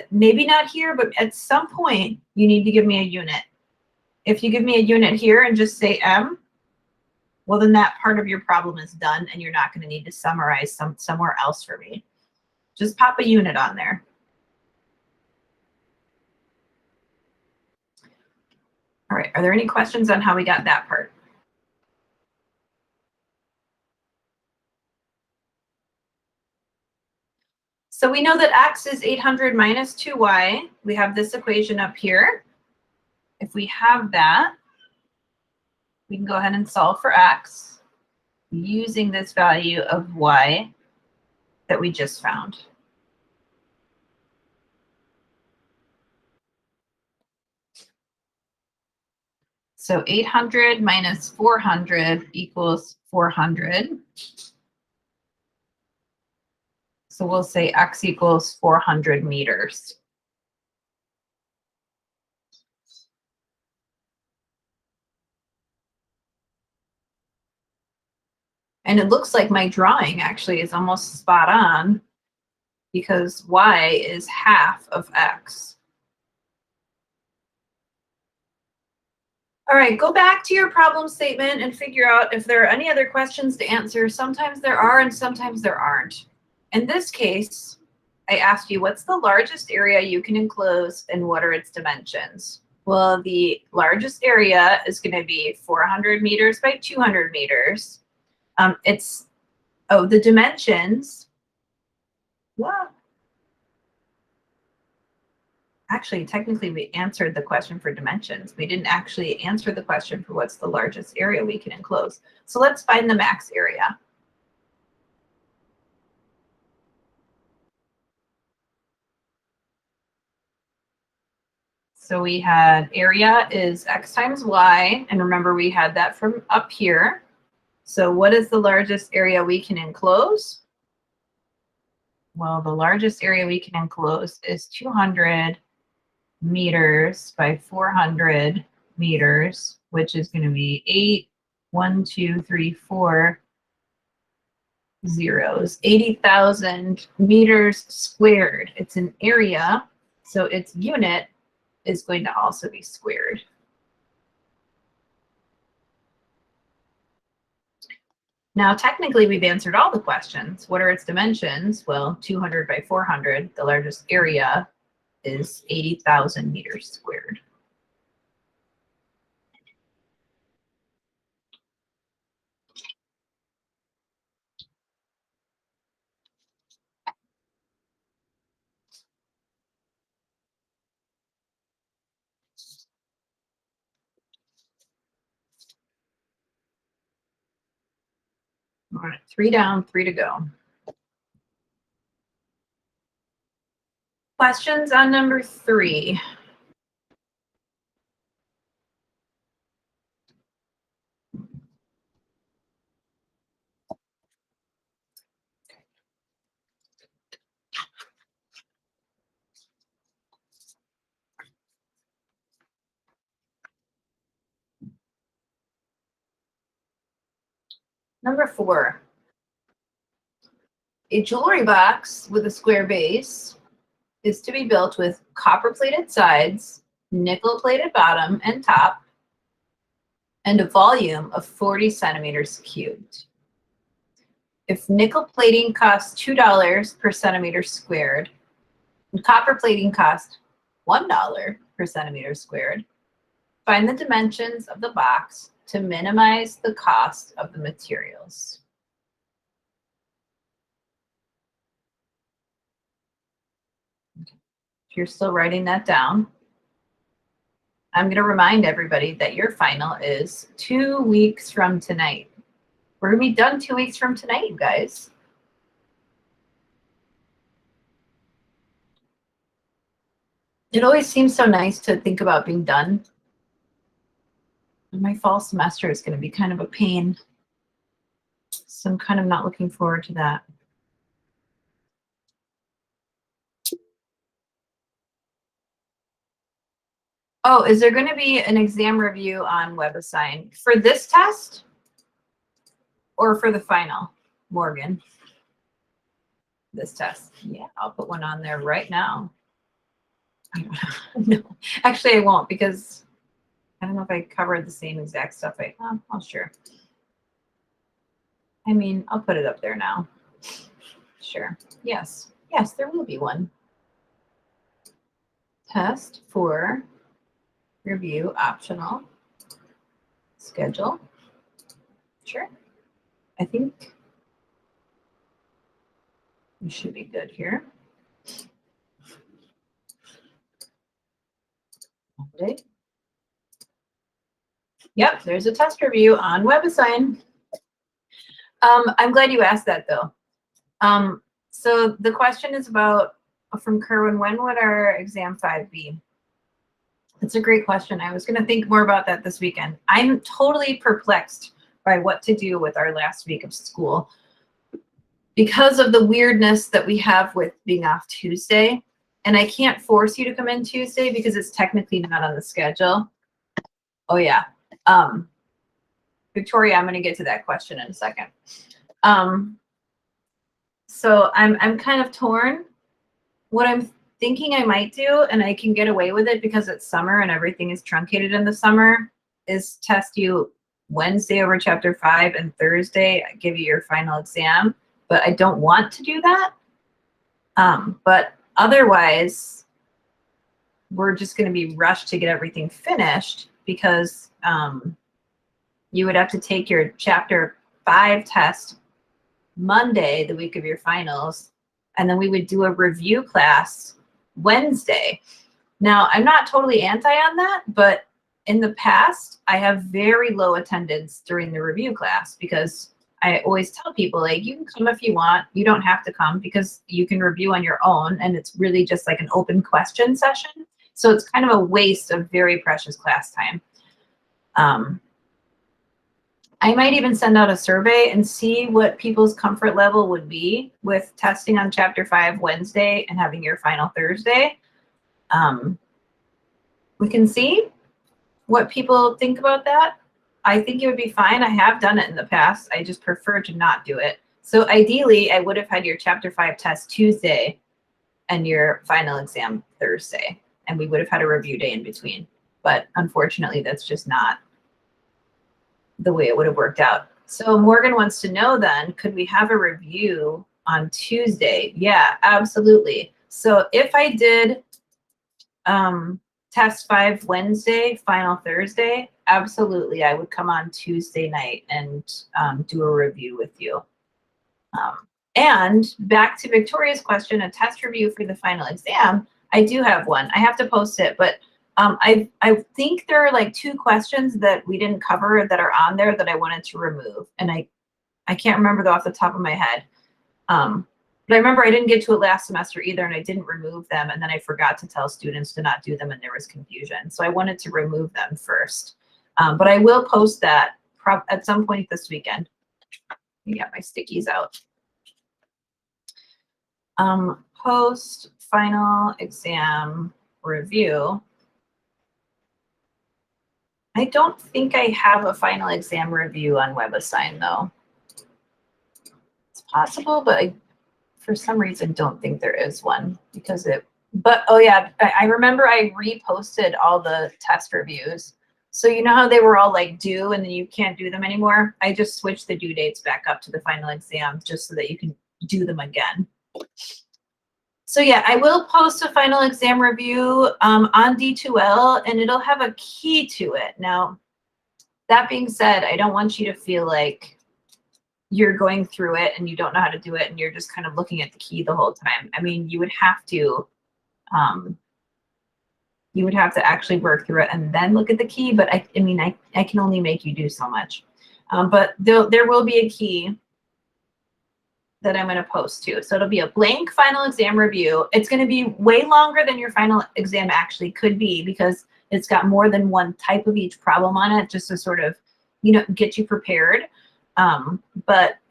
maybe not here, but at some point, you need to give me a unit. If you give me a unit here and just say m, well, then that part of your problem is done, and you're not going to need to summarize somewhere else for me. Just pop a unit on there. All right, are there any questions on how we got that part? So we know that x is 800 minus 2y. We have this equation up here. If we have that, we can go ahead and solve for x using this value of y that we just found. So 800 minus 400 equals 400. So we'll say x equals 400 meters. And it looks like my drawing actually is almost spot on, because y is half of x. All right, go back to your problem statement and figure out if there are any other questions to answer. Sometimes there are and sometimes there aren't. In this case, I asked you, what's the largest area you can enclose and what are its dimensions? Well, the largest area is going to be 400 meters by 200 meters. The dimensions. Well, actually, technically, we answered the question for dimensions. We didn't actually answer the question for what's the largest area we can enclose. So let's find the max area. So we had area is x times y, and remember we had that from up here. So what is the largest area we can enclose? Well, the largest area we can enclose is 200 meters by 400 meters, which is going to be 80,000 meters squared. It's an area, so its unit is going to also be squared. Now, technically, we've answered all the questions. What are its dimensions? Well, 200 by 400, the largest area is 80,000 meters squared. All right, 3 down, 3 to go. Questions on number 3. Number 4. A jewelry box with a square base is to be built with copper-plated sides, nickel-plated bottom and top, and a volume of 40 centimeters cubed. If nickel plating costs $2 per centimeter squared, and copper plating costs $1 per centimeter squared, find the dimensions of the box to minimize the cost of the materials. If you're still writing that down, I'm going to remind everybody that your final is 2 weeks from tonight. We're going to be done 2 weeks from tonight, you guys. It always seems so nice to think about being done. And my fall semester is going to be kind of a pain. So I'm kind of not looking forward to that. Oh, is there going to be an exam review on WebAssign for this test or for the final, Morgan? This test. Yeah, I'll put one on there right now. I don't know. No, actually I won't, because I don't know if I covered the same exact stuff. Oh, sure. I mean, I'll put it up there now. Sure. Yes. Yes, there will be one. Test for review optional. Schedule. Sure. I think we should be good here. Okay. Yep, there's a test review on WebAssign. I'm glad you asked that, though. So the question is about, from Kerwin, when would our exam 5 be? It's a great question. I was going to think more about that this weekend. I'm totally perplexed by what to do with our last week of school because of the weirdness that we have with being off Tuesday. And I can't force you to come in Tuesday because it's technically not on the schedule. Oh, yeah. Victoria, I'm going to get to that question in a second. So I'm kind of torn. What I'm thinking I might do, and I can get away with it because it's summer and everything is truncated in the summer, is test you Wednesday over chapter 5 and Thursday give you your final exam, but I don't want to do that. But otherwise, we're just going to be rushed to get everything finished because you would have to take your chapter 5 test Monday, the week of your finals, and then we would do a review class Wednesday. Now, I'm not totally anti on that, but in the past, I have very low attendance during the review class because I always tell people, like, you can come if you want. You don't have to come because you can review on your own, and it's really just like an open question session. So it's kind of a waste of very precious class time. I might even send out a survey and see what people's comfort level would be with testing on chapter 5 Wednesday and having your final Thursday. We can see what people think about that. I think it would be fine. I have done it in the past. I just prefer to not do it. So ideally, I would have had your chapter 5 test Tuesday and your final exam Thursday, and we would have had a review day in between. But unfortunately, that's just not the way it would have worked out. So Morgan wants to know then, could we have a review on Tuesday? Yeah, absolutely. So if I did test 5 Wednesday, final Thursday, absolutely, I would come on Tuesday night and do a review with you. And back to Victoria's question, a test review for the final exam, I do have one. I have to post it, but I think there are like 2 questions that we didn't cover that are on there that I wanted to remove. And I can't remember them off the top of my head. But I remember I didn't get to it last semester either, and I didn't remove them. And then I forgot to tell students to not do them, and there was confusion. So I wanted to remove them first. But I will post that at some point this weekend. Let me get my stickies out. Post final exam review. I don't think I have a final exam review on WebAssign though. It's possible, but I, for some reason, don't think there is one because but oh yeah, I remember I reposted all the test reviews. So you know how they were all like due and then you can't do them anymore? I just switched the due dates back up to the final exam just so that you can do them again. So yeah, I will post a final exam review on D2L, and it'll have a key to it. Now, that being said, I don't want you to feel like you're going through it and you don't know how to do it and you're just kind of looking at the key the whole time. I mean, you would have to actually work through it and then look at the key, but I mean, I can only make you do so much. But there will be a key that I'm going to post to. So it'll be a blank final exam review. It's going to be way longer than your final exam actually could be because it's got more than one type of each problem on it just to sort of, you know, get you prepared. But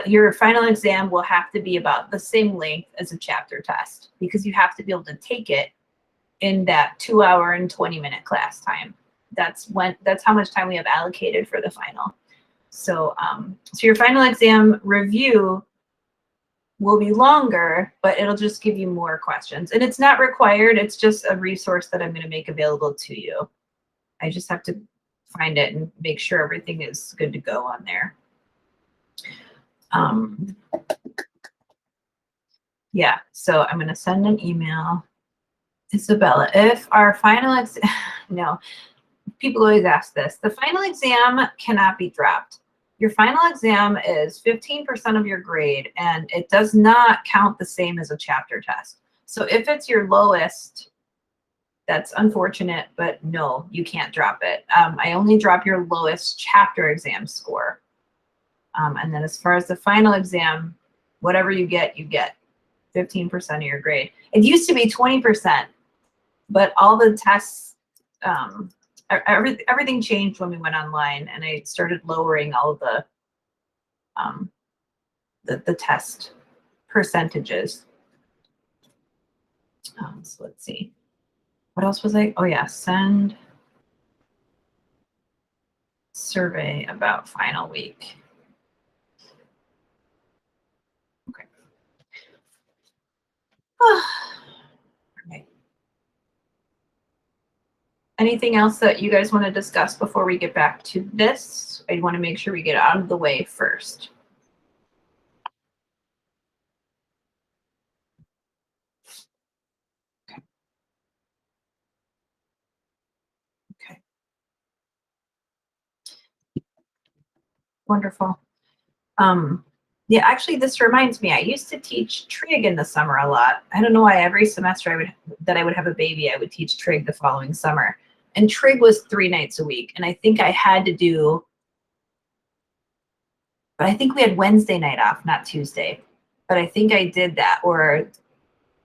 your final exam will have to be about the same length as a chapter test because you have to be able to take it in that 2 hour and 20-minute class time. That's how much time we have allocated for the final. So, so your final exam review will be longer, but it'll just give you more questions. And it's not required. It's just a resource that I'm going to make available to you. I just have to find it and make sure everything is good to go on there. Yeah, so I'm going to send an email. Isabella, if our final exam, no, people always ask this. The final exam cannot be dropped. Your final exam is 15% of your grade, and it does not count the same as a chapter test. So if it's your lowest, that's unfortunate, but no, you can't drop it. I only drop your lowest chapter exam score. And then as far as the final exam, whatever you get 15% of your grade. It used to be 20%, but all the tests, everything changed when we went online, and I started lowering all of the test percentages. So let's see. What else was I? Oh yeah, send survey about final week. Okay. Okay. Anything else that you guys want to discuss before we get back to this? I want to make sure we get out of the way first. Okay. Wonderful. Yeah, actually, this reminds me. I used to teach trig in the summer a lot. I don't know why every semester I would have a baby, I would teach trig the following summer. And trig was 3 nights a week, and I think I had to do. But I think we had Wednesday night off, not Tuesday. But I think I did that, or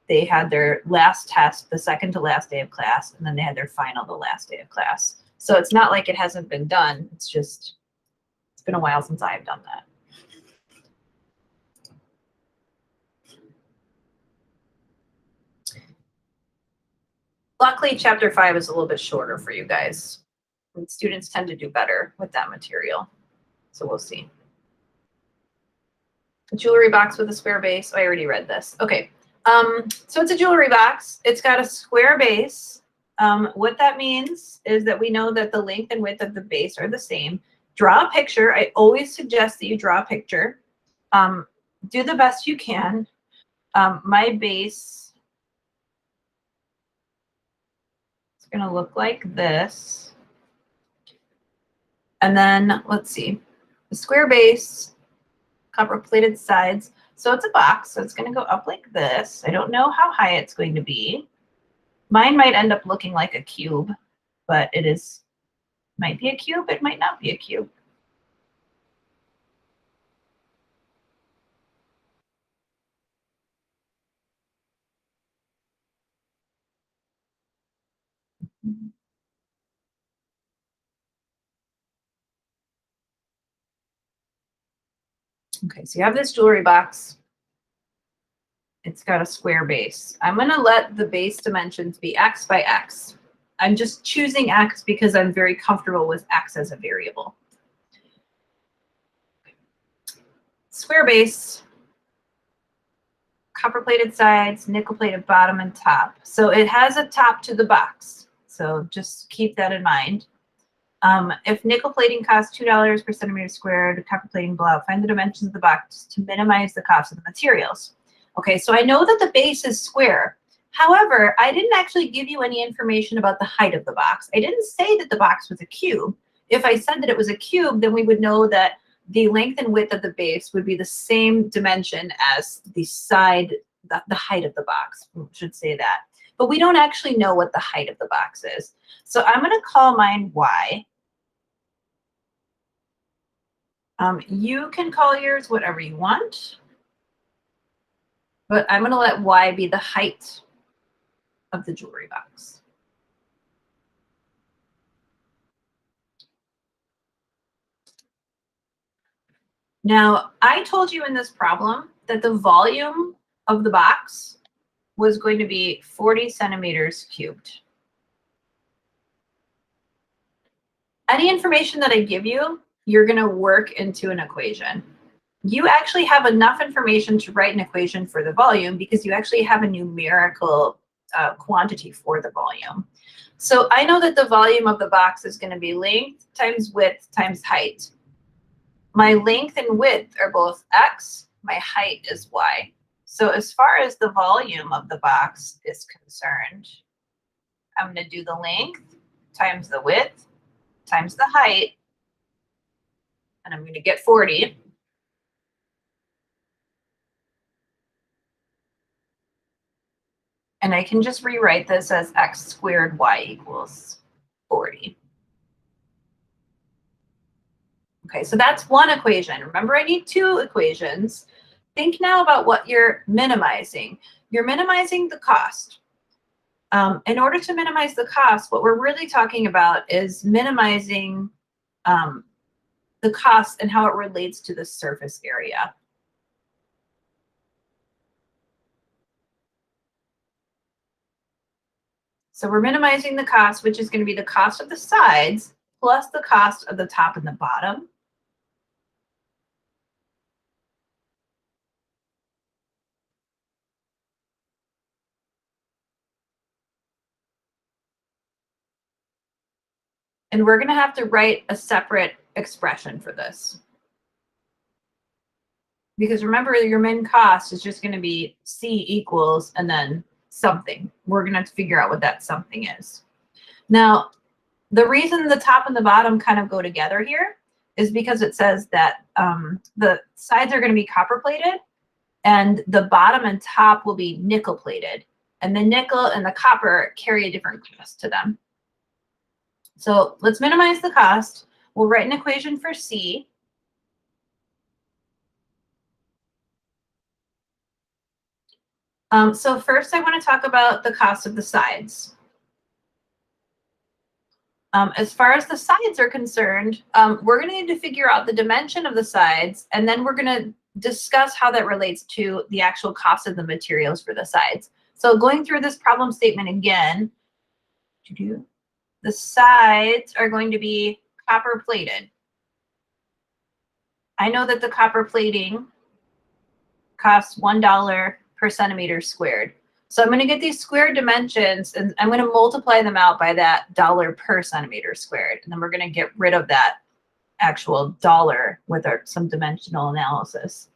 they had their last test the second to last day of class, and then they had their final the last day of class. So it's not like it hasn't been done. It's just, it's been a while since I've done that. Luckily, chapter 5 is a little bit shorter for you guys. And students tend to do better with that material. So we'll see. A jewelry box with a square base. Oh, I already read this. Okay. So it's a jewelry box. It's got a square base. What that means is that we know that the length and width of the base are the same. Draw a picture. I always suggest that you draw a picture. Do the best you can. My base is going to look like this. And then let's see, the square base, copper plated sides. So it's a box, so it's going to go up like this. I don't know how high it's going to be. Mine might end up looking like a cube, but it is, might be a cube, it might not be a cube. Okay, so you have this jewelry box. It's got a square base. I'm going to let the base dimensions be x by x. I'm just choosing x because I'm very comfortable with x as a variable. Square base, copper plated sides, nickel plated bottom and top. So it has a top to the box. So just keep that in mind. If nickel plating costs $2 per centimeter squared, copper plating below, find the dimensions of the box to minimize the cost of the materials. Okay, so I know that the base is square. However, I didn't actually give you any information about the height of the box. I didn't say that the box was a cube. If I said that it was a cube, then we would know that the length and width of the base would be the same dimension as the side, the height of the box, we should say that. But we don't actually know what the height of the box is. So I'm going to call mine y. You can call yours whatever you want, but I'm going to let y be the height of the jewelry box. Now, I told you in this problem that the volume of the box was going to be 40 centimeters cubed. Any information that I give you, you're going to work into an equation. You actually have enough information to write an equation for the volume because you actually have a numerical quantity for the volume. So I know that the volume of the box is going to be length times width times height. My length and width are both x, my height is y. So as far as the volume of the box is concerned, I'm going to do the length times the width times the height, and I'm going to get 40. And I can just rewrite this as x squared y equals 40. Okay, so that's one equation. Remember, I need 2 equations. Think now about what you're minimizing. You're minimizing the cost. In order to minimize the cost, what we're really talking about is minimizing the cost and how it relates to the surface area. So we're minimizing the cost, which is going to be the cost of the sides plus the cost of the top and the bottom. And we're going to have to write a separate expression for this. Because remember, your min cost is just going to be C equals and then something. We're going to have to figure out what that something is. Now, the reason the top and the bottom kind of go together here is because it says that the sides are going to be copper plated and the bottom and top will be nickel plated. And the nickel and the copper carry a different cost to them. So let's minimize the cost. We'll write an equation for C. So first I want to talk about the cost of the sides. As far as the sides are concerned, we're going to need to figure out the dimension of the sides, and then we're going to discuss how that relates to the actual cost of the materials for the sides. So going through this problem statement again, the sides are going to be copper plated. I know that the copper plating costs $1 per centimeter squared. So I'm going to get these square dimensions and I'm going to multiply them out by that dollar per centimeter squared. And then we're going to get rid of that actual dollar with some dimensional analysis.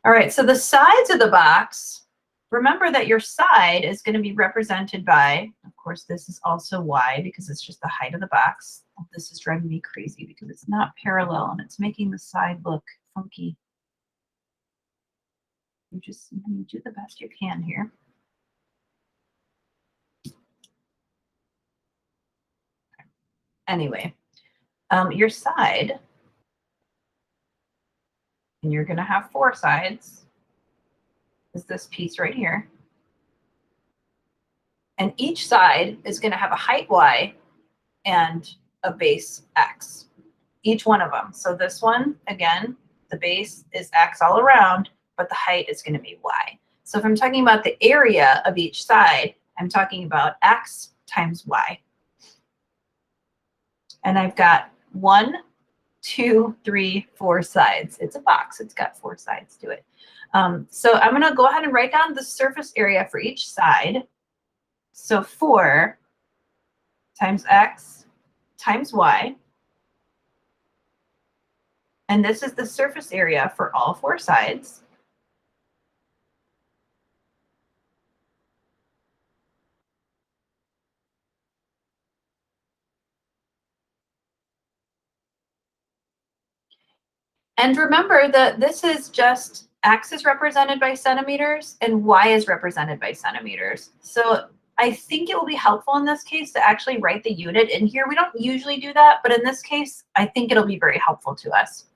All right, so the sides of the box, remember that your side is going to be represented by, of course, this is also y because it's just the height of the box. This is driving me crazy because it's not parallel and it's making the side look funky. You just do the best you can here. Anyway, your side, and you're going to have 4 sides, is this piece right here. And each side is going to have a height y and a base x, each one of them. So this one, again, the base is x all around, but the height is going to be y. So if I'm talking about the area of each side, I'm talking about x times y. And I've got 1, 2, 3, 4 sides. It's a box. It's got 4 sides to it. So I'm going to go ahead and write down the surface area for each side. So 4 times x times y. And this is the surface area for all 4 sides. And remember that this is just x is represented by centimeters and y is represented by centimeters. So I think it will be helpful in this case to actually write the unit in here. We don't usually do that, but in this case, I think it'll be very helpful to us.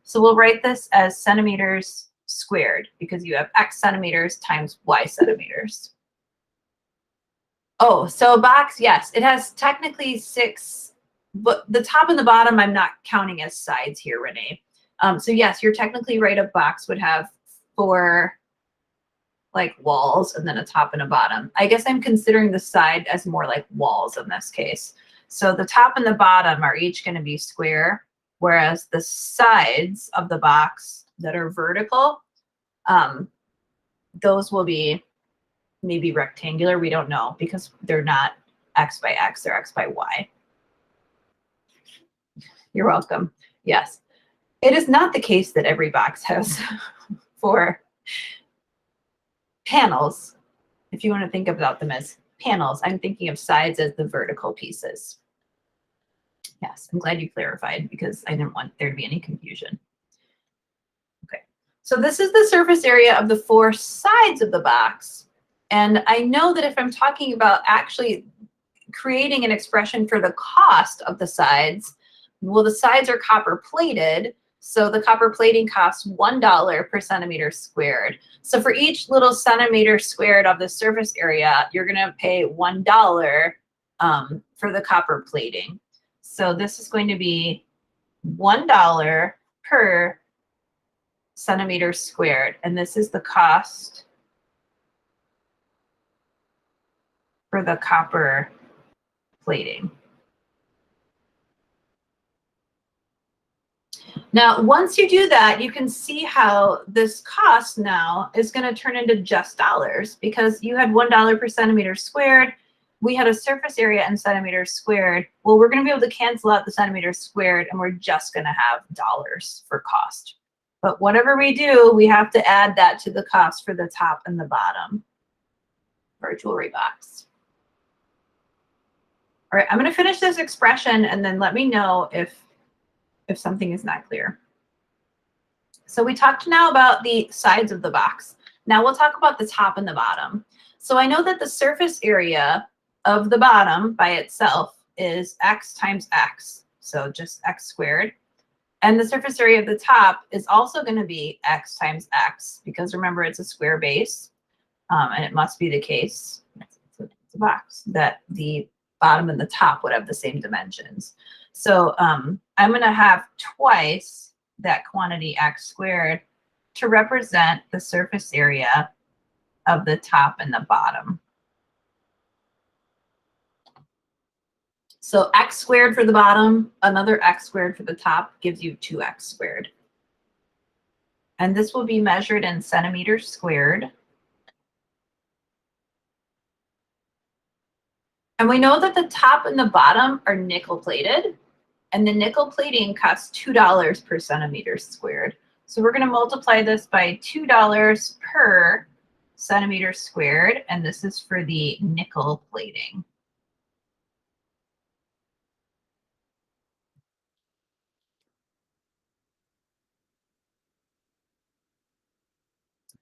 So we'll write this as centimeters squared because you have x centimeters times y centimeters. Oh, so a box, yes, it has technically 6, but the top and the bottom I'm not counting as sides here, Renee. So yes, you're technically right. A box would have 4 like walls and then a top and a bottom. I guess I'm considering the side as more like walls in this case. So the top and the bottom are each going to be square, whereas the sides of the box that are vertical, those will be maybe rectangular. We don't know because they're not x by x, they're x by y. You're welcome. Yes. It is not the case that every box has 4 panels. If you want to think about them as panels, I'm thinking of sides as the vertical pieces. Yes, I'm glad you clarified because I didn't want there to be any confusion. Okay, so this is the surface area of the 4 sides of the box. And I know that if I'm talking about actually creating an expression for the cost of the sides, well, the sides are copper plated. So the copper plating costs $1 per centimeter squared. So for each little centimeter squared of the surface area, you're going to pay $1 for the copper plating. So this is going to be $1 per centimeter squared. And this is the cost for the copper plating. Now, once you do that, you can see how this cost now is going to turn into just dollars because you had $1 per centimeter squared. we had a surface area in centimeters squared. Well, we're going to be able to cancel out the centimeters squared, and we're just going to have dollars for cost. But whatever we do, we have to add that to the cost for the top and the bottom for a jewelry box. All right, I'm going to finish this expression and then let me know if something is not clear. So we talked now about the sides of the box. Now we'll talk about the top and the bottom. So I know that the surface area of the bottom by itself is x times x, so just x squared. And the surface area of the top is also going to be x times x, because remember, it's a square base, and it must be the case, it's a box, that the bottom and the top would have the same dimensions. So I'm going to have twice that quantity x squared to represent the surface area of the top and the bottom. So x squared for the bottom, another x squared for the top gives you 2x squared. And this will be measured in centimeters squared. And we know that the top and the bottom are nickel plated, and the nickel plating costs $2 per centimeter squared. So we're going to multiply this by $2 per centimeter squared, and this is for the nickel plating.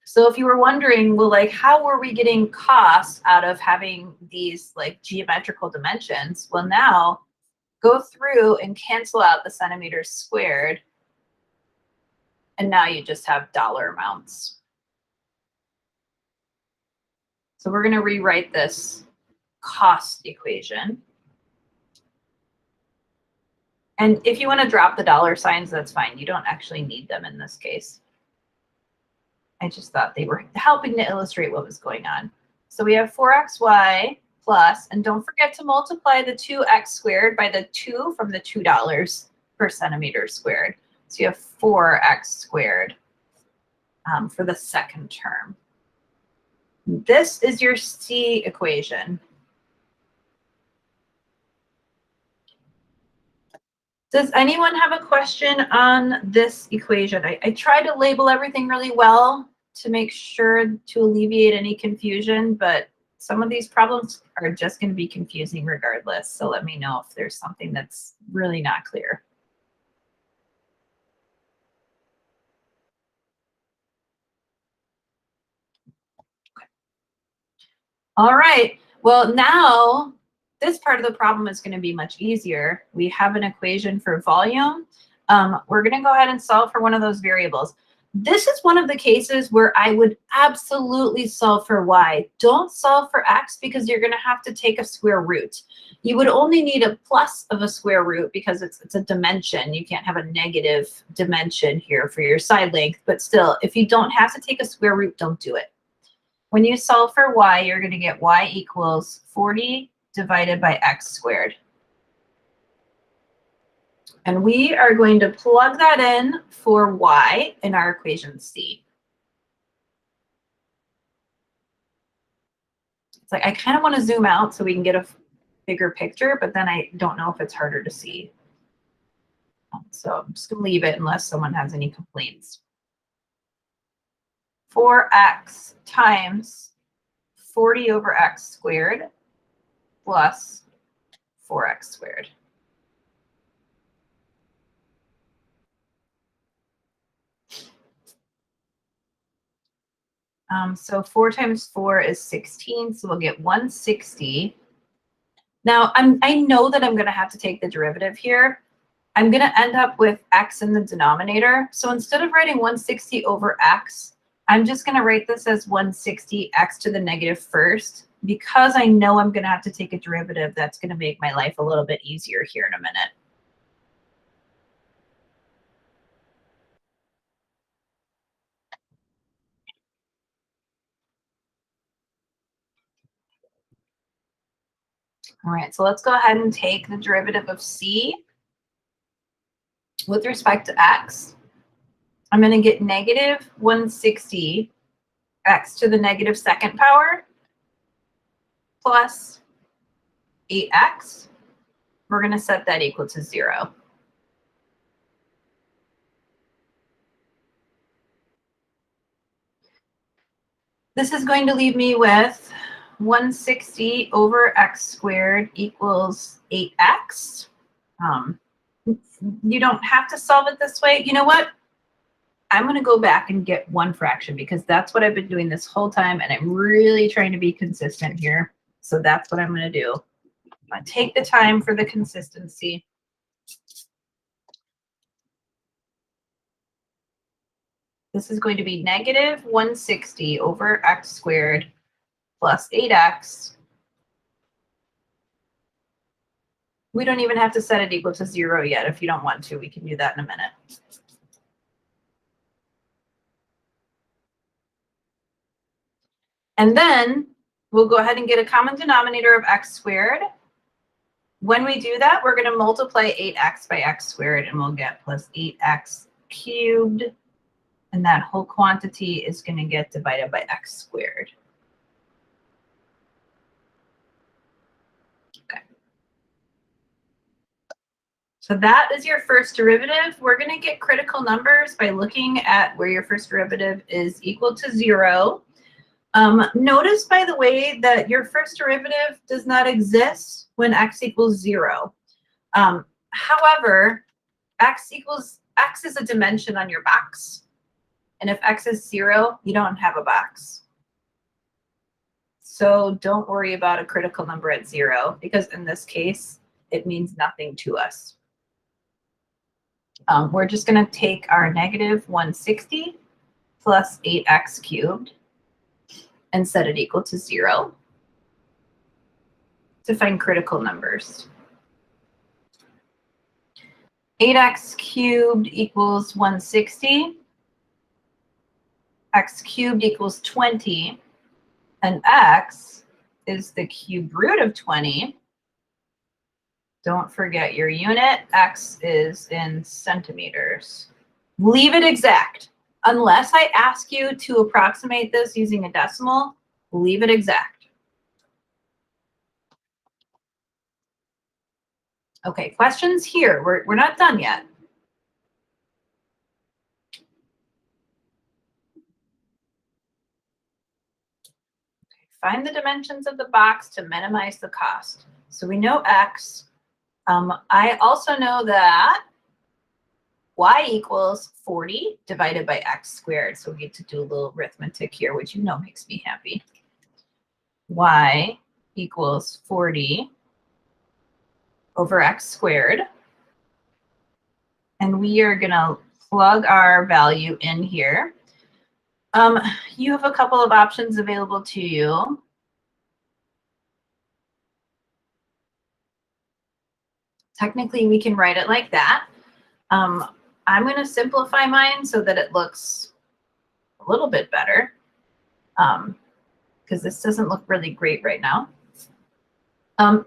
So if you were wondering, well, like, how were we getting costs out of having these like geometrical dimensions? Well, now go through and cancel out the centimeters squared. And now you just have dollar amounts. So we're going to rewrite this cost equation. And if you want to drop the dollar signs, that's fine. You don't actually need them in this case. I just thought they were helping to illustrate what was going on. So we have 4xy plus, and don't forget to multiply the 2x squared by the 2 from the $2 per centimeter squared. So you have 4x squared for the second term. This is your C equation. Does anyone have a question on this equation? I tried to label everything really well to make sure to alleviate any confusion, but some of these problems are just going to be confusing regardless. So let me know if there's something that's really not clear. Okay. All right. Well, now this part of the problem is going to be much easier. We have an equation for volume. We're going to go ahead and solve for one of those variables. This is one of the cases where I would absolutely solve for y. Don't solve for x because you're going to have to take a square root. You would only need a plus of a square root because it's a dimension. You can't have a negative dimension here for your side length. But still, if you don't have to take a square root, don't do it. When you solve for y, you're going to get y equals 40 divided by x squared. And we are going to plug that in for y in our equation C. It's like I kind of want to zoom out so we can get a bigger picture, but then I don't know if it's harder to see. So I'm just going to leave it unless someone has any complaints. 4x times 40 over x squared plus 4x squared. So 4 times 4 is 16, so we'll get 160. Now, I know that I'm going to have to take the derivative here. I'm going to end up with x in the denominator. So instead of writing 160 over x, I'm just going to write this as 160 x to the negative first. Because I know I'm going to have to take a derivative, that's going to make my life a little bit easier here in a minute. All right, so let's go ahead and take the derivative of c with respect to x. I'm going to get negative 160 x to the negative second power plus 8x. We're going to set that equal to 0. This is going to leave me with 160 over x squared equals 8x. You don't have to solve it this way. You know what? I'm going to go back and get one fraction because that's what I've been doing this whole time, and I'm really trying to be consistent here. So that's what I'm going to do. I'm going to take the time for the consistency. This is going to be negative 160 over x squared plus 8x. We don't even have to set it equal to 0 yet. If you don't want to, we can do that in a minute. And then we'll go ahead and get a common denominator of x squared. When we do that, we're going to multiply 8x by x squared, and we'll get plus 8x cubed. And that whole quantity is going to get divided by x squared. Okay. So that is your first derivative. We're going to get critical numbers by looking at where your first derivative is equal to 0. Notice, by the way, that your first derivative does not exist when x equals 0. However, x is a dimension on your box. And if x is 0, you don't have a box. So don't worry about a critical number at 0, because in this case, it means nothing to us. We're just going to take our negative 160 plus 8x cubed and set it equal to 0 to find critical numbers. 8x cubed equals 160. X cubed equals 20. And x is the cube root of 20. Don't forget your unit. X is in centimeters. Leave it exact. Unless I ask you to approximate this using a decimal, leave it exact. Okay, questions here? We're not done yet. Find the dimensions of the box to minimize the cost. So we know x. I also know that y equals 40 divided by x squared. So we get to do a little arithmetic here, which you know makes me happy. Y equals 40 over x squared. And we are going to plug our value in here. You have a couple of options available to you. Technically, we can write it like that. I'm going to simplify mine so that it looks a little bit better, because this doesn't look really great right now.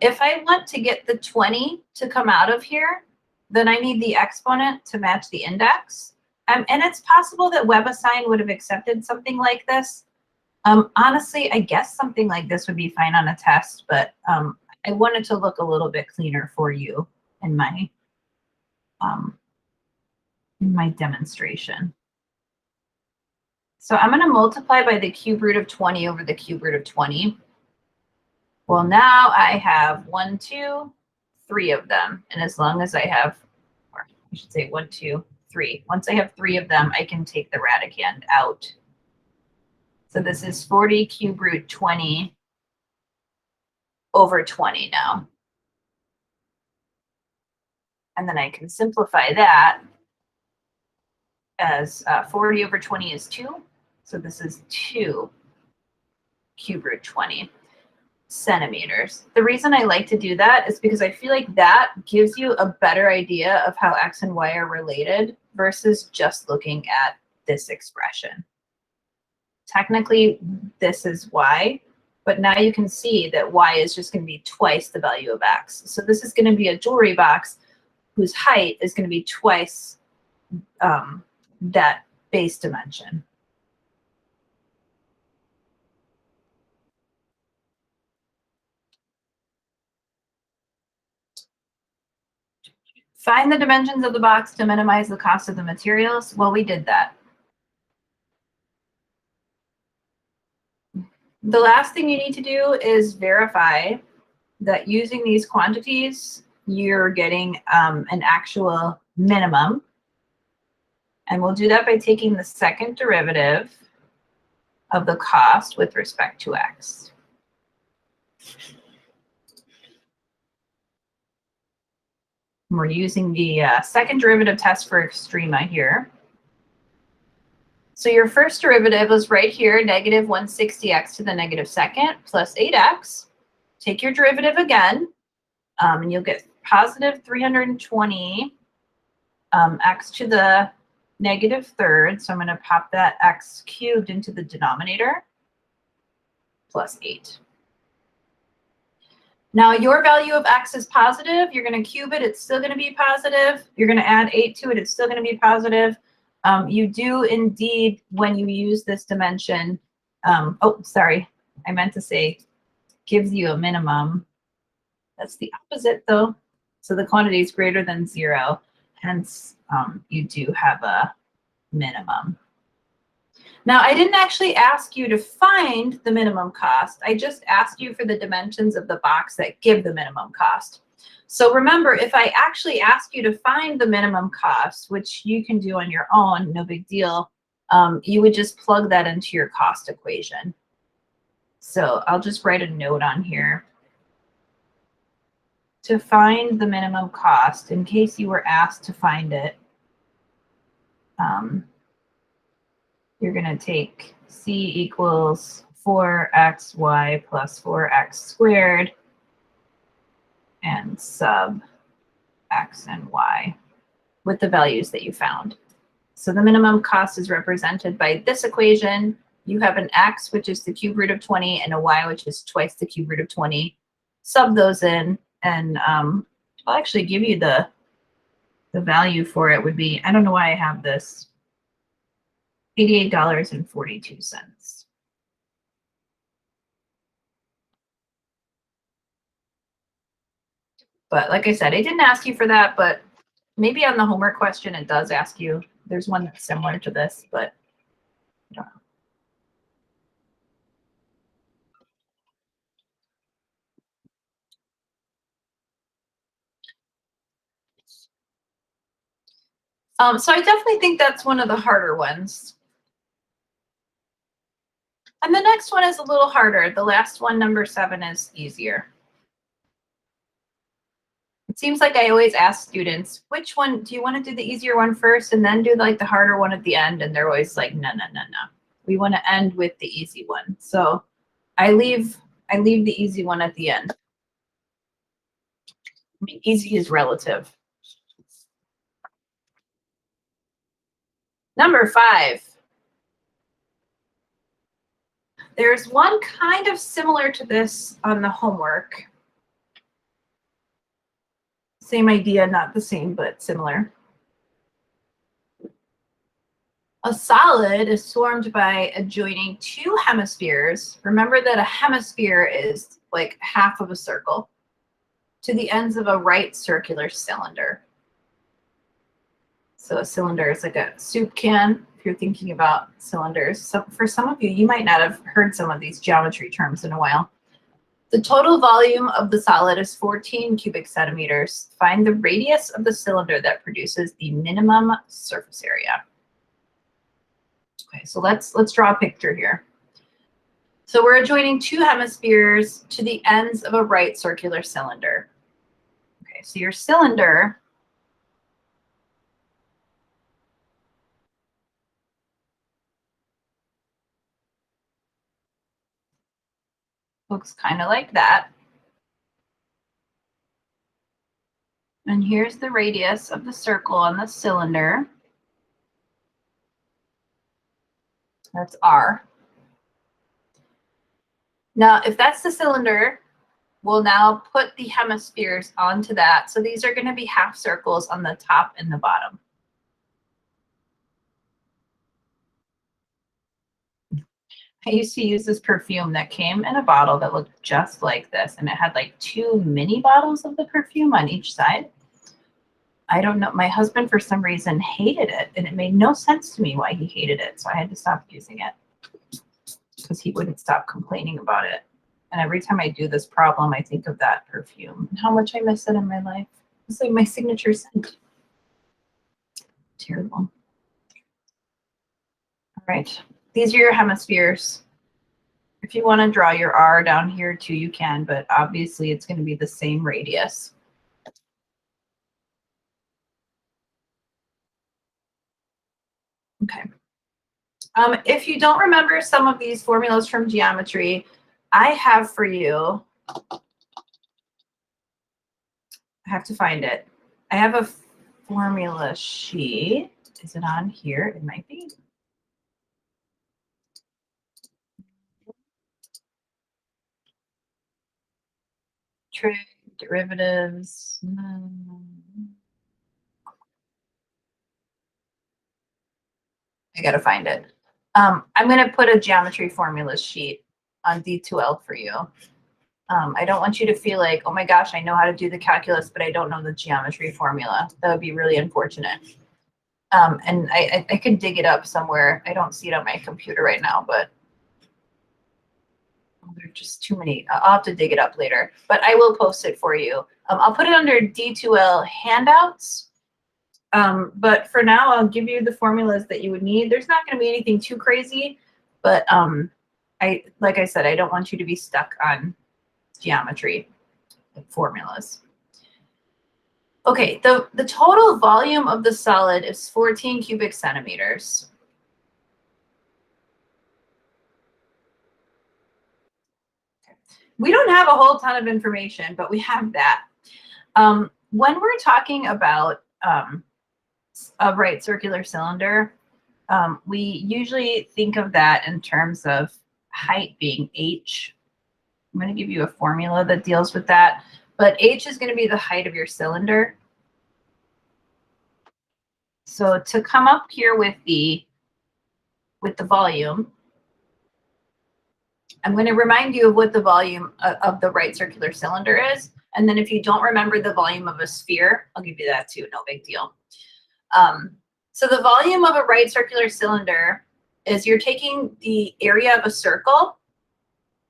If I want to get the 20 to come out of here, then I need the exponent to match the index. And it's possible that WebAssign would have accepted something like this. Honestly, I guess something like this would be fine on a test, but I wanted to look a little bit cleaner for you in my demonstration. So I'm going to multiply by the cube root of 20 over the cube root of 20. Well, now I have 1, 2, 3 of them. And as long as I have, or I should say 1, 2, 3. Once I have 3 of them, I can take the radicand out. So this is 40 cube root 20 over 20 now. And then I can simplify that as 40 over 20 is 2. So this is 2 cube root 20 centimeters. The reason I like to do that is because I feel like that gives you a better idea of how x and y are related versus just looking at this expression. Technically, this is y, but now you can see that y is just going to be twice the value of x. So this is going to be a jewelry box whose height is going to be twice that base dimension. Find the dimensions of the box to minimize the cost of the materials. Well, we did that. The last thing you need to do is verify that using these quantities, you're getting an actual minimum. And we'll do that by taking the second derivative of the cost with respect to x. We're using the second derivative test for extrema here. So your first derivative is right here, negative 160x to the negative second plus 8x. Take your derivative again, and you'll get positive 320 x to the negative third. So I'm going to pop that x cubed into the denominator, plus 8. Now your value of x is positive. You're going to cube it. It's still going to be positive. You're going to add 8 to it. It's still going to be positive. You do indeed, when you use this dimension, oh, sorry, I meant to say gives you a minimum. That's the opposite though. So the quantity is greater than 0, hence you do have a minimum. Now, I didn't actually ask you to find the minimum cost. I just asked you for the dimensions of the box that give the minimum cost. So remember, if I actually ask you to find the minimum cost, which you can do on your own, no big deal, you would just plug that into your cost equation. So I'll just write a note on here. To find the minimum cost, in case you were asked to find it, you're going to take C equals 4xy plus 4x squared and sub x and y with the values that you found. So the minimum cost is represented by this equation. You have an x, which is the cube root of 20, and a y, which is twice the cube root of 20. Sub those in, and I'll actually give you the value for it would be, I don't know why I have this, $88.42. But like I said, I didn't ask you for that, but maybe on the homework question it does ask you. There's one that's similar to this, but I don't know. So I definitely think that's one of the harder ones. And the next one is a little harder. The last one, number 7, is easier. It seems like I always ask students, which one, do you want to do the easier one first and then do like the harder one at the end? And they're always like, no, no, no, no. We want to end with the easy one. So I leave the easy one at the end. I mean, easy is relative. Number 5. There's one kind of similar to this on the homework. Same idea, not the same, but similar. A solid is formed by adjoining 2 hemispheres. Remember that a hemisphere is like half of a circle to the ends of a right circular cylinder. So a cylinder is like a soup can, if you're thinking about cylinders. So for some of you, you might not have heard some of these geometry terms in a while. The total volume of the solid is 14 cubic centimeters. Find the radius of the cylinder that produces the minimum surface area. Okay, so let's draw a picture here. So we're adjoining 2 hemispheres to the ends of a right circular cylinder. Okay, so your cylinder looks kind of like that. And here's the radius of the circle on the cylinder. That's R. Now, if that's the cylinder, we'll now put the hemispheres onto that. So these are going to be half circles on the top and the bottom. I used to use this perfume that came in a bottle that looked just like this, and it had like 2 mini bottles of the perfume on each side. I don't know. My husband, for some reason, hated it, and it made no sense to me why he hated it. So I had to stop using it because he wouldn't stop complaining about it. And every time I do this problem, I think of that perfume and how much I miss it in my life. It's like my signature scent. Terrible. All right. These are your hemispheres. If you want to draw your R down here too, you can, but obviously it's going to be the same radius. Okay. If you don't remember some of these formulas from geometry, I have for you, I have to find it. I have a formula sheet. Is it on here? It might be. Trig, derivatives. I gotta find it. I'm gonna put a geometry formula sheet on D2L for you. I don't want you to feel like, oh my gosh, I know how to do the calculus, but I don't know the geometry formula. That would be really unfortunate. And I could dig it up somewhere. I don't see it on my computer right now, but there are just too many. I'll have to dig it up later, but I will post it for you. I'll put it under D2L handouts. But for now, I'll give you the formulas that you would need. There's not going to be anything too crazy, but like I said, I don't want you to be stuck on geometry formulas. Okay, the total volume of the solid is 14 cubic centimeters. We don't have a whole ton of information, but we have that. When we're talking about a right circular cylinder, we usually think of that in terms of height being h. I'm going to give you a formula that deals with that, but h is going to be the height of your cylinder. So to come up here with the volume, I'm going to remind you of what the volume of the right circular cylinder is. And then if you don't remember the volume of a sphere, I'll give you that too, no big deal. So the volume of a right circular cylinder is you're taking the area of a circle,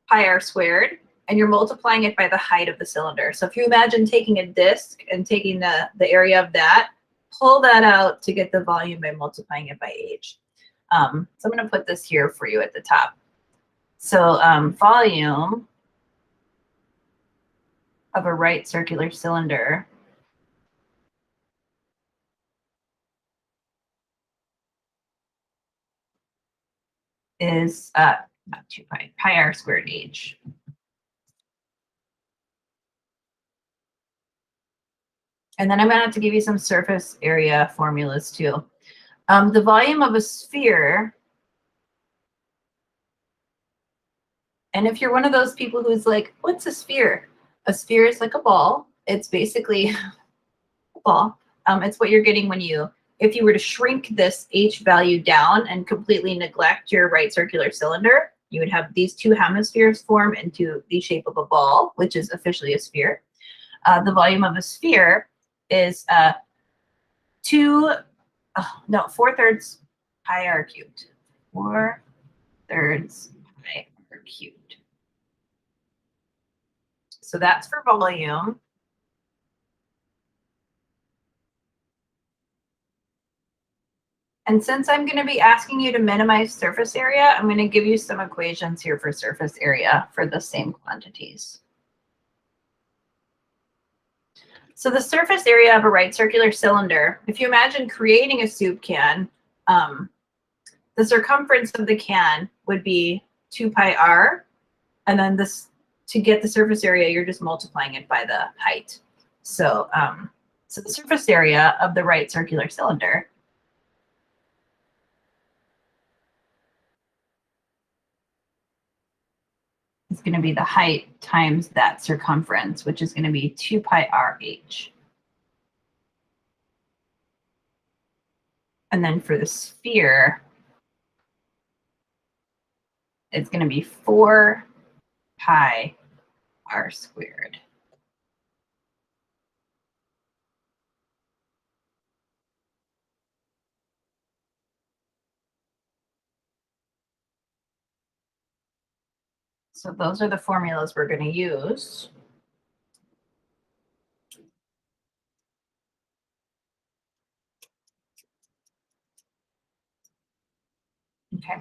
pi r squared, and you're multiplying it by the height of the cylinder. So if you imagine taking a disk and taking the area of that, pull that out to get the volume by multiplying it by h. So I'm going to put this here for you at the top. So volume of a right circular cylinder is not 2 pi, pi r squared h. And then I'm going to have to give you some surface area formulas too. The volume of a sphere, and if you're one of those people who's like, what's a sphere? A sphere is like a ball. It's basically a ball. It's what you're getting when if you were to shrink this h value down and completely neglect your right circular cylinder, you would have these two hemispheres form into the shape of a ball, which is officially a sphere. The volume of a sphere is 4/3 pi r cubed. 4/3 pi r cubed. So that's for volume. And since I'm going to be asking you to minimize surface area, I'm going to give you some equations here for surface area for the same quantities. So the surface area of a right circular cylinder, if you imagine creating a soup can, the circumference of the can would be 2 pi r, and then this, to get the surface area, you're just multiplying it by the height. So, so the surface area of the right circular cylinder is going to be the height times that circumference, which is going to be 2 pi r h. And then for the sphere, it's going to be 4 pi r squared. So those are the formulas we're going to use. Okay.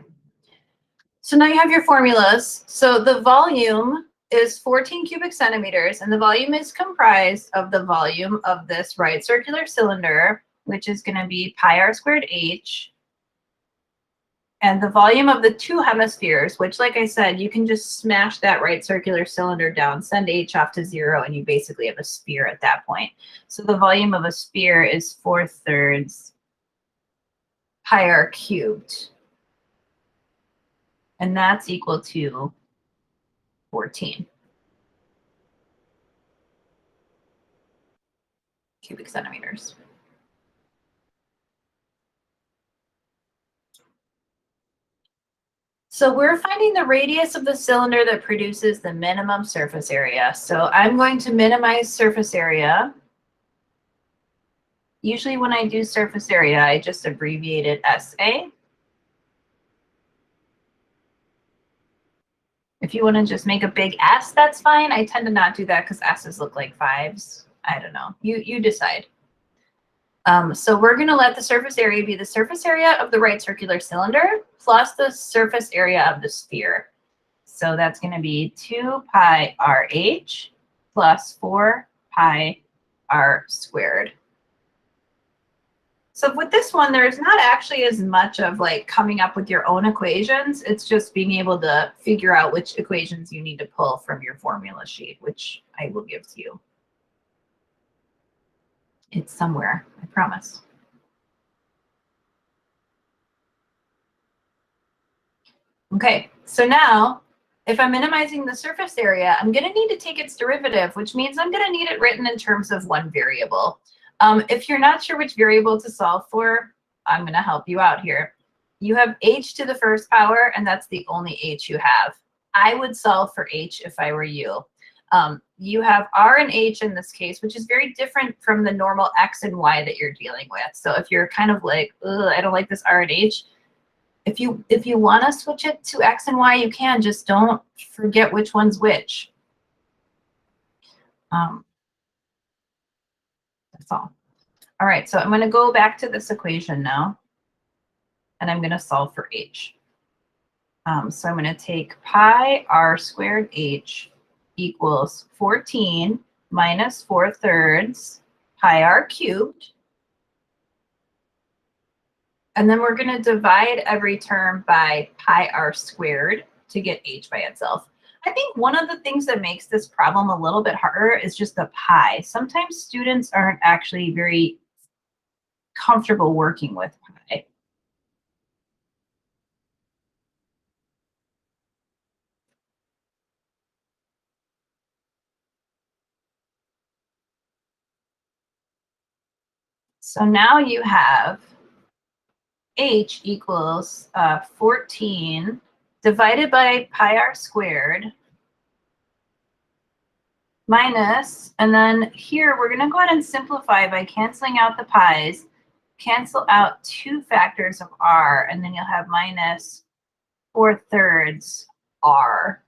So now you have your formulas. So the volume is 14 cubic centimeters, and the volume is comprised of the volume of this right circular cylinder, which is going to be pi r squared h, and the volume of the two hemispheres, which, like I said, you can just smash that right circular cylinder down, send h off to 0, and you basically have a sphere at that point. So the volume of a sphere is 4/3 pi r cubed. And that's equal to 14 cubic centimeters. So we're finding the radius of the cylinder that produces the minimum surface area. So I'm going to minimize surface area. Usually when I do surface area, I just abbreviate it SA. If you want to just make a big S, that's fine. I tend to not do that because S's look like 5s. I don't know. You decide. So we're going to let the surface area be the surface area of the right circular cylinder plus the surface area of the sphere. So that's going to be 2 pi RH plus 4 pi r squared. So with this one, there's not actually as much of like coming up with your own equations. It's just being able to figure out which equations you need to pull from your formula sheet, which I will give to you. It's somewhere, I promise. Okay, so now if I'm minimizing the surface area, I'm going to need to take its derivative, which means I'm going to need it written in terms of one variable. If you're not sure which variable to solve for, I'm going to help you out here. You have h to the first power, and that's the only h you have. I would solve for h if I were you. You have r and h in this case, which is very different from the normal x and y that you're dealing with. So if you're kind of like, I don't like this r and h, if you want to switch it to x and y, you can. Just don't forget which one's which. That's all. All right, so I'm going to go back to this equation now, and I'm going to solve for h. So I'm going to take pi r squared h equals 14 minus 4/3 pi r cubed. And then we're going to divide every term by pi r squared to get h by itself. I think one of the things that makes this problem a little bit harder is just the pi. Sometimes students aren't actually very comfortable working with pi. So now you have h equals 14 divided by pi r squared minus, and then here we're going to go ahead and simplify by canceling out the pi's, cancel out 2 factors of r, and then you'll have minus 4/3 r.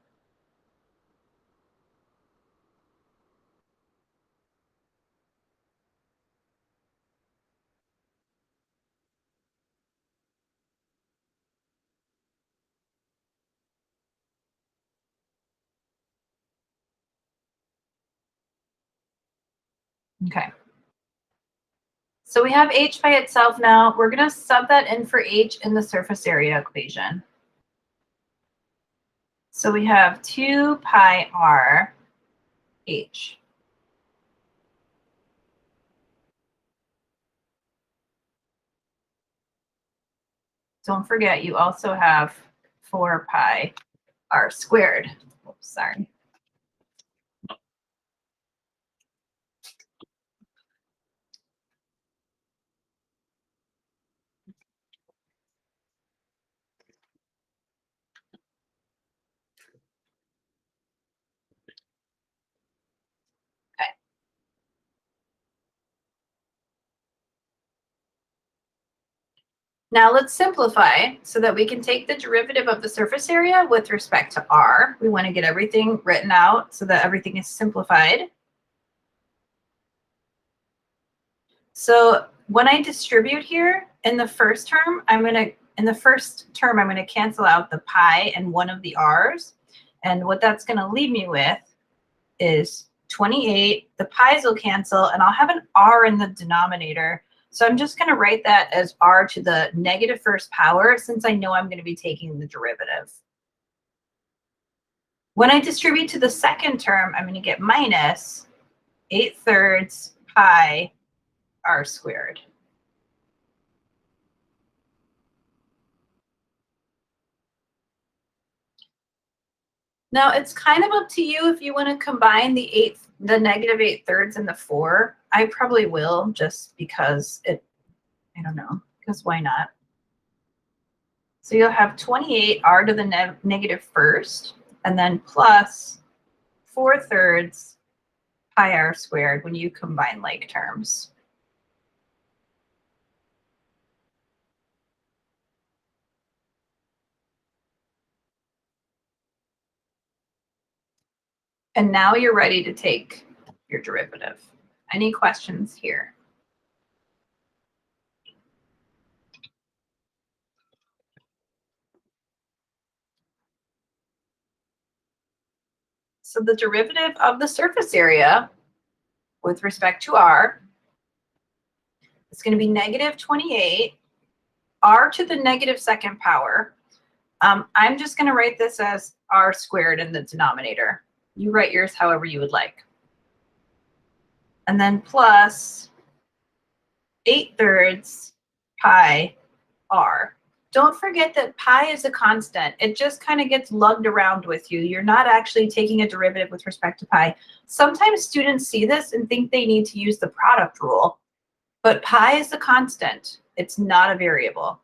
Okay. So we have h by itself now. We're going to sub that in for h in the surface area equation. So we have 2 pi r h. Don't forget, you also have 4 pi r squared. Oops, sorry. Okay. Now let's simplify so that we can take the derivative of the surface area with respect to r. We want to get everything written out so that everything is simplified. So when I distribute here in the first term, I'm going to cancel out the pi and one of the r's. And what that's going to leave me with is 28. The pi's will cancel, and I'll have an r in the denominator. So I'm just going to write that as r to the negative first power, since I know I'm going to be taking the derivative. When I distribute to the second term, I'm going to get minus 8/3 pi r squared. Now it's kind of up to you if you want to combine the negative 8/3 and the 4. I probably will, just because I don't know, because why not? So you'll have 28 r to the negative first, and then plus 4/3 pi r squared when you combine like terms. And now you're ready to take your derivative. Any questions here? So the derivative of the surface area with respect to r is going to be negative 28 r to the negative second power. I'm just going to write this as r squared in the denominator. You write yours however you would like. And then plus 8/3 pi r. Don't forget that pi is a constant. It just kind of gets lugged around with you. You're not actually taking a derivative with respect to pi. Sometimes students see this and think they need to use the product rule, but pi is a constant. It's not a variable.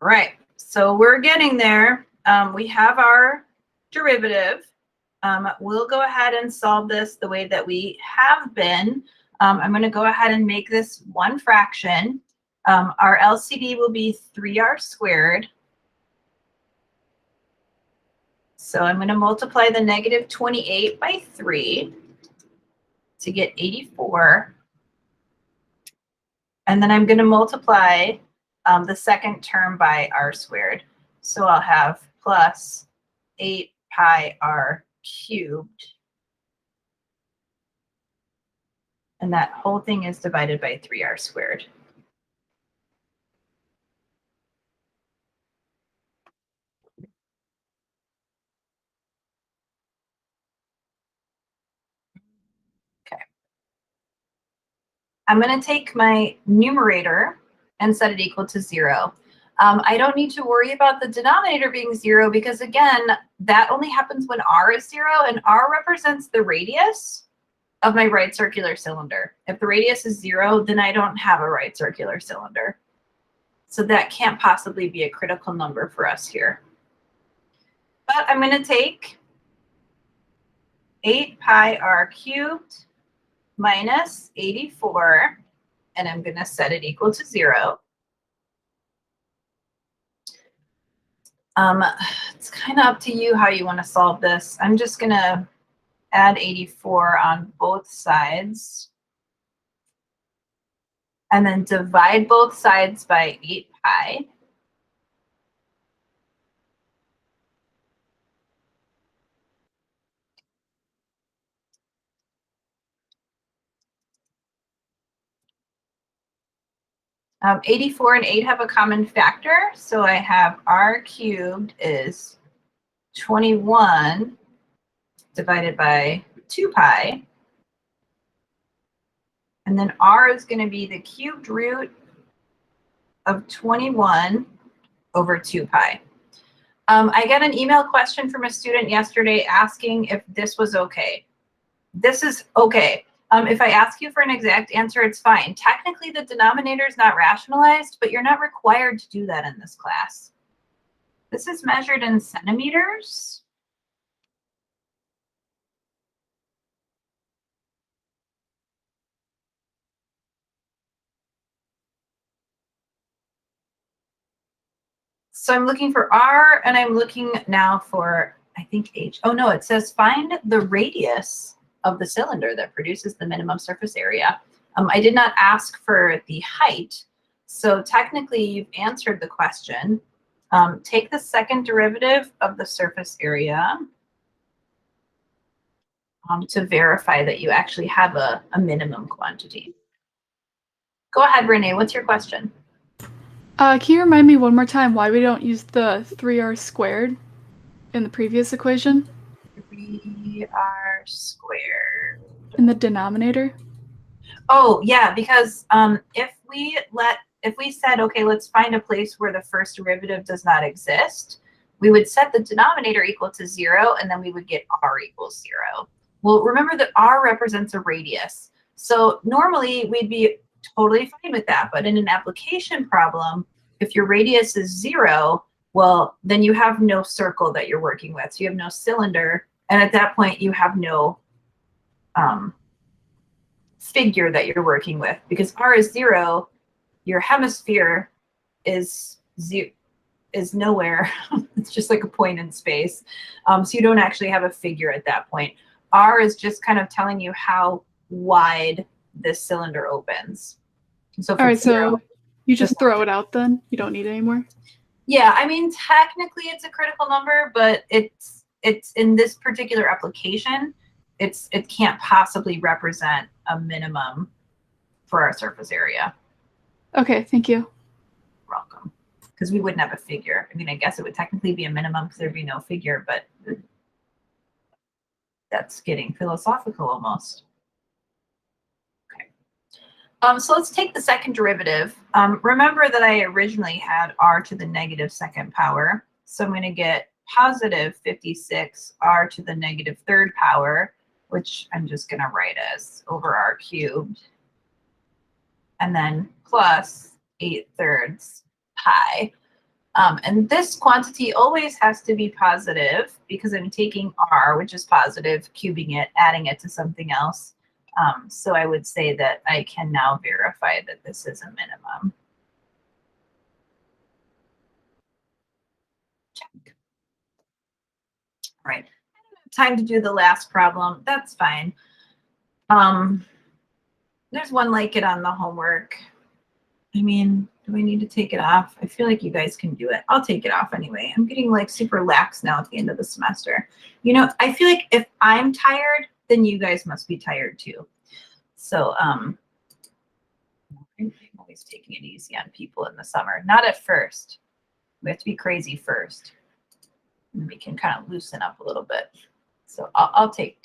All right, so we're getting there. We have our derivative. We'll go ahead and solve this the way that we have been. I'm going to go ahead and make this one fraction. Our LCD will be 3r squared. So I'm going to multiply the negative 28 by 3 to get 84. And then I'm going to multiply the second term by r squared. So I'll have plus 8 pi r cubed. And that whole thing is divided by 3r squared. Okay. I'm going to take my numerator and set it equal to 0. I don't need to worry about the denominator being 0 because, again, that only happens when r is 0, and r represents the radius of my right circular cylinder. If the radius is 0, then I don't have a right circular cylinder. So that can't possibly be a critical number for us here. But I'm going to take 8 pi r cubed minus 84, and I'm going to set it equal to 0. It's kind of up to you how you want to solve this. I'm just going to add 84 on both sides, and then divide both sides by 8 pi. Um, 84 and 8 have a common factor, so I have r cubed is 21 divided by 2 pi. And then r is going to be the cubed root of 21 over 2 pi. I got an email question from a student yesterday asking if this was okay. This is okay. If I ask you for an exact answer, it's fine. Technically, the denominator is not rationalized, but you're not required to do that in this class. This is measured in centimeters. So I'm looking for R, and I'm looking now for, I think, H. Oh, no, it says find the radius of the cylinder that produces the minimum surface area. I did not ask for the height, so technically you've answered the question. Take the second derivative of the surface area to verify that you actually have a minimum quantity. Go ahead, Renee, what's your question?
Can you remind me one more time why we don't use the 3r squared in the previous equation?
3r squared.
In the denominator?
Oh, yeah, because if we said, okay, let's find a place where the first derivative does not exist, we would set the denominator equal to 0, and then we would get r equals 0. Well, remember that r represents a radius. So normally we'd be totally fine with that. But in an application problem, if your radius is 0, well, then you have no circle that you're working with. So you have no cylinder. And at that point, you have no figure that you're working with. Because r is 0, your hemisphere is nowhere. It's just like a point in space. So you don't actually have a figure at that point. R is just kind of telling you how wide this cylinder opens. So
all right, so you just throw it out then? You don't need it anymore?
Yeah, I mean, technically it's a critical number, but it's in this particular application, it can't possibly represent a minimum for our surface area.
Okay, thank you.
You're welcome. Because we wouldn't have a figure. I mean, I guess it would technically be a minimum because there'd be no figure, but that's getting philosophical almost. Okay. So let's take the second derivative. Remember that I originally had r to the negative second power. So I'm going to get positive 56 r to the negative third power, which I'm just going to write as over r cubed. And then plus 8/3 pi. And this quantity always has to be positive because I'm taking r, which is positive, cubing it, adding it to something else. So I would say that I can now verify that this is a minimum. Check. All right. Time to do the last problem. That's fine. There's one like it on the homework. I mean, do I need to take it off? I feel like you guys can do it. I'll take it off anyway. I'm getting like super lax now at the end of the semester. You know, I feel like if I'm tired, then you guys must be tired too. So I'm always taking it easy on people in the summer. Not at first. We have to be crazy first. And we can kind of loosen up a little bit. So I'll take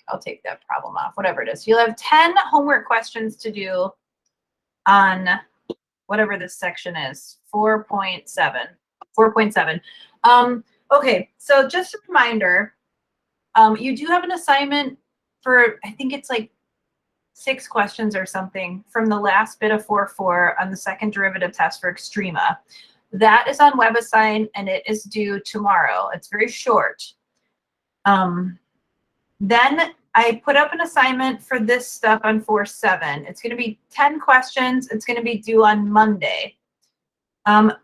that problem off, whatever it is. You'll have 10 homework questions to do on whatever this section is, 4.7. Okay, so just a reminder, you do have an assignment for, I think it's like 6 questions or something from the last bit of 4.4 on the second derivative test for Extrema. That is on WebAssign and it is due tomorrow. It's very short. Then I put up an assignment for this stuff on 4.7. It's going to be 10 questions. It's going to be due on Monday.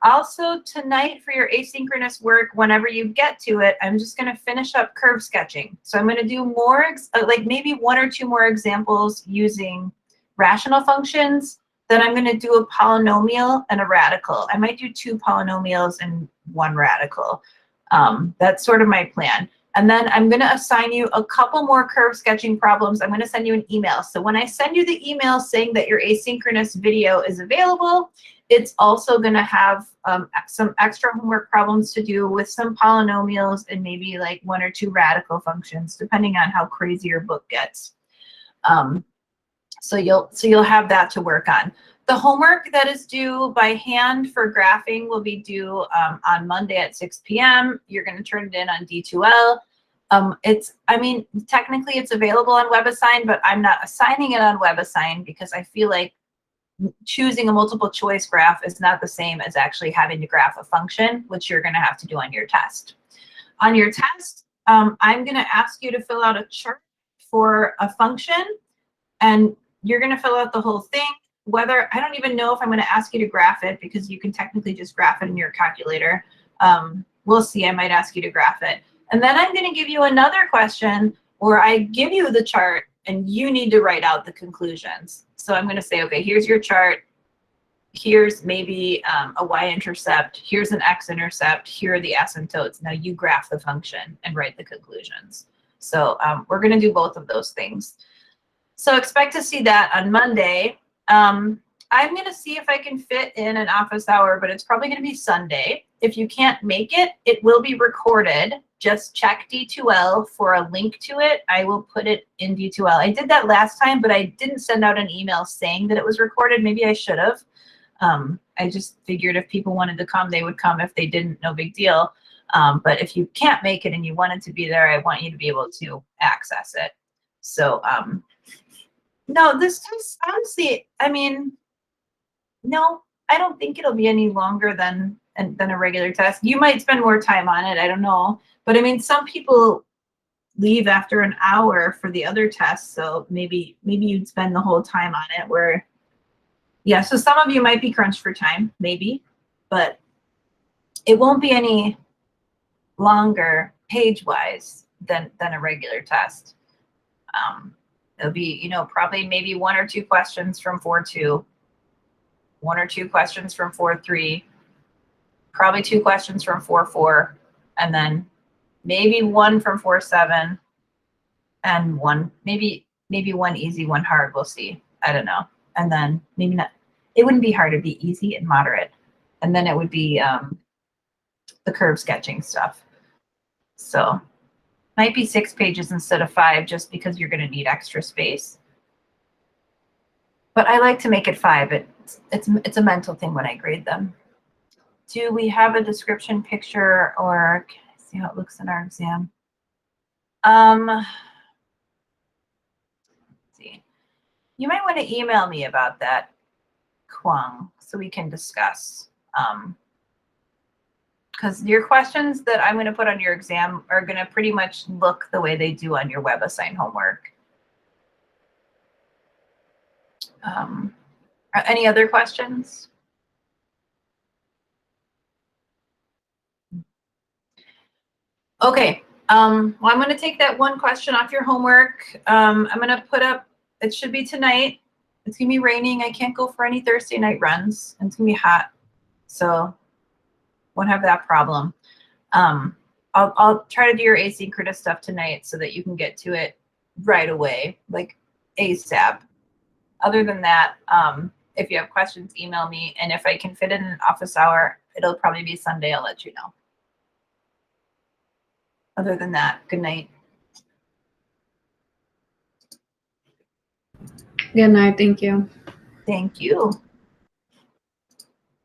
Also tonight for your asynchronous work, whenever you get to it, I'm just going to finish up curve sketching. So I'm going to do more, like maybe 1 or 2 more examples using rational functions. Then I'm going to do a polynomial and a radical. I might do 2 polynomials and 1 radical. That's sort of my plan. And then I'm going to assign you a couple more curve sketching problems. I'm going to send you an email. So when I send you the email saying that your asynchronous video is available, it's also going to have some extra homework problems to do with some polynomials and maybe like 1 or 2 radical functions, depending on how crazy your book gets. So you'll have that to work on. The homework that is due by hand for graphing will be due on Monday at 6 p.m. You're going to turn it in on D2L. I mean, technically it's available on WebAssign, but I'm not assigning it on WebAssign because I feel like choosing a multiple choice graph is not the same as actually having to graph a function, which you're going to have to do on your test. On your test, I'm going to ask you to fill out a chart for a function, and you're going to fill out the whole thing. Whether, I don't even know if I'm going to ask you to graph it because you can technically just graph it in your calculator. We'll see. I might ask you to graph it. And then I'm going to give you another question where I give you the chart and you need to write out the conclusions. So I'm going to say, okay, here's your chart. Here's maybe a y-intercept. Here's an x-intercept. Here are the asymptotes. Now you graph the function and write the conclusions. So we're going to do both of those things. So expect to see that on Monday. I'm going to see if I can fit in an office hour, but it's probably going to be Sunday. If you can't make it, it will be recorded. Just check D2L for a link to it. I will put it in D2L. I did that last time, but I didn't send out an email saying that it was recorded. Maybe I should have. I just figured if people wanted to come, they would come. If they didn't, no big deal. But if you can't make it and you wanted to be there, I want you to be able to access it. So no, this test, honestly, I mean, no, I don't think it'll be any longer than a regular test. You might spend more time on it. I don't know. But I mean, some people leave after an hour for the other tests. So maybe you'd spend the whole time on it where, yeah, so some of you might be crunched for time, maybe, but it won't be any longer page-wise than a regular test. It'll be, you know, probably maybe 1 or 2 questions from 4.2, 1 or 2 questions from 4.3, probably 2 questions from 4.4, and then maybe 1 from 4.7, and maybe 1 easy, 1 hard. We'll see. I don't know. And then maybe not. It wouldn't be hard. It'd be easy and moderate. And then it would be the curve sketching stuff. So might be 6 pages instead of 5, just because you're going to need extra space. But I like to make it 5. It's a mental thing when I grade them. Do we have a description picture, or can I see how it looks in our exam? Let's see. You might want to email me about that, Kwang, so we can discuss. Because your questions that I'm going to put on your exam are going to pretty much look the way they do on your WebAssign homework. Any other questions? Okay. Well, I'm going to take that 1 question off your homework. I'm going to put up, it should be tonight. It's going to be raining. I can't go for any Thursday night runs. And it's going to be hot. So won't have that problem. I'll try to do your asynchronous stuff tonight so that you can get to it right away, like ASAP. Other than that, if you have questions, email me. And if I can fit in an office hour, it'll probably be Sunday. I'll let you know. Other than that, good night.
Good night. Thank you.
Thank you.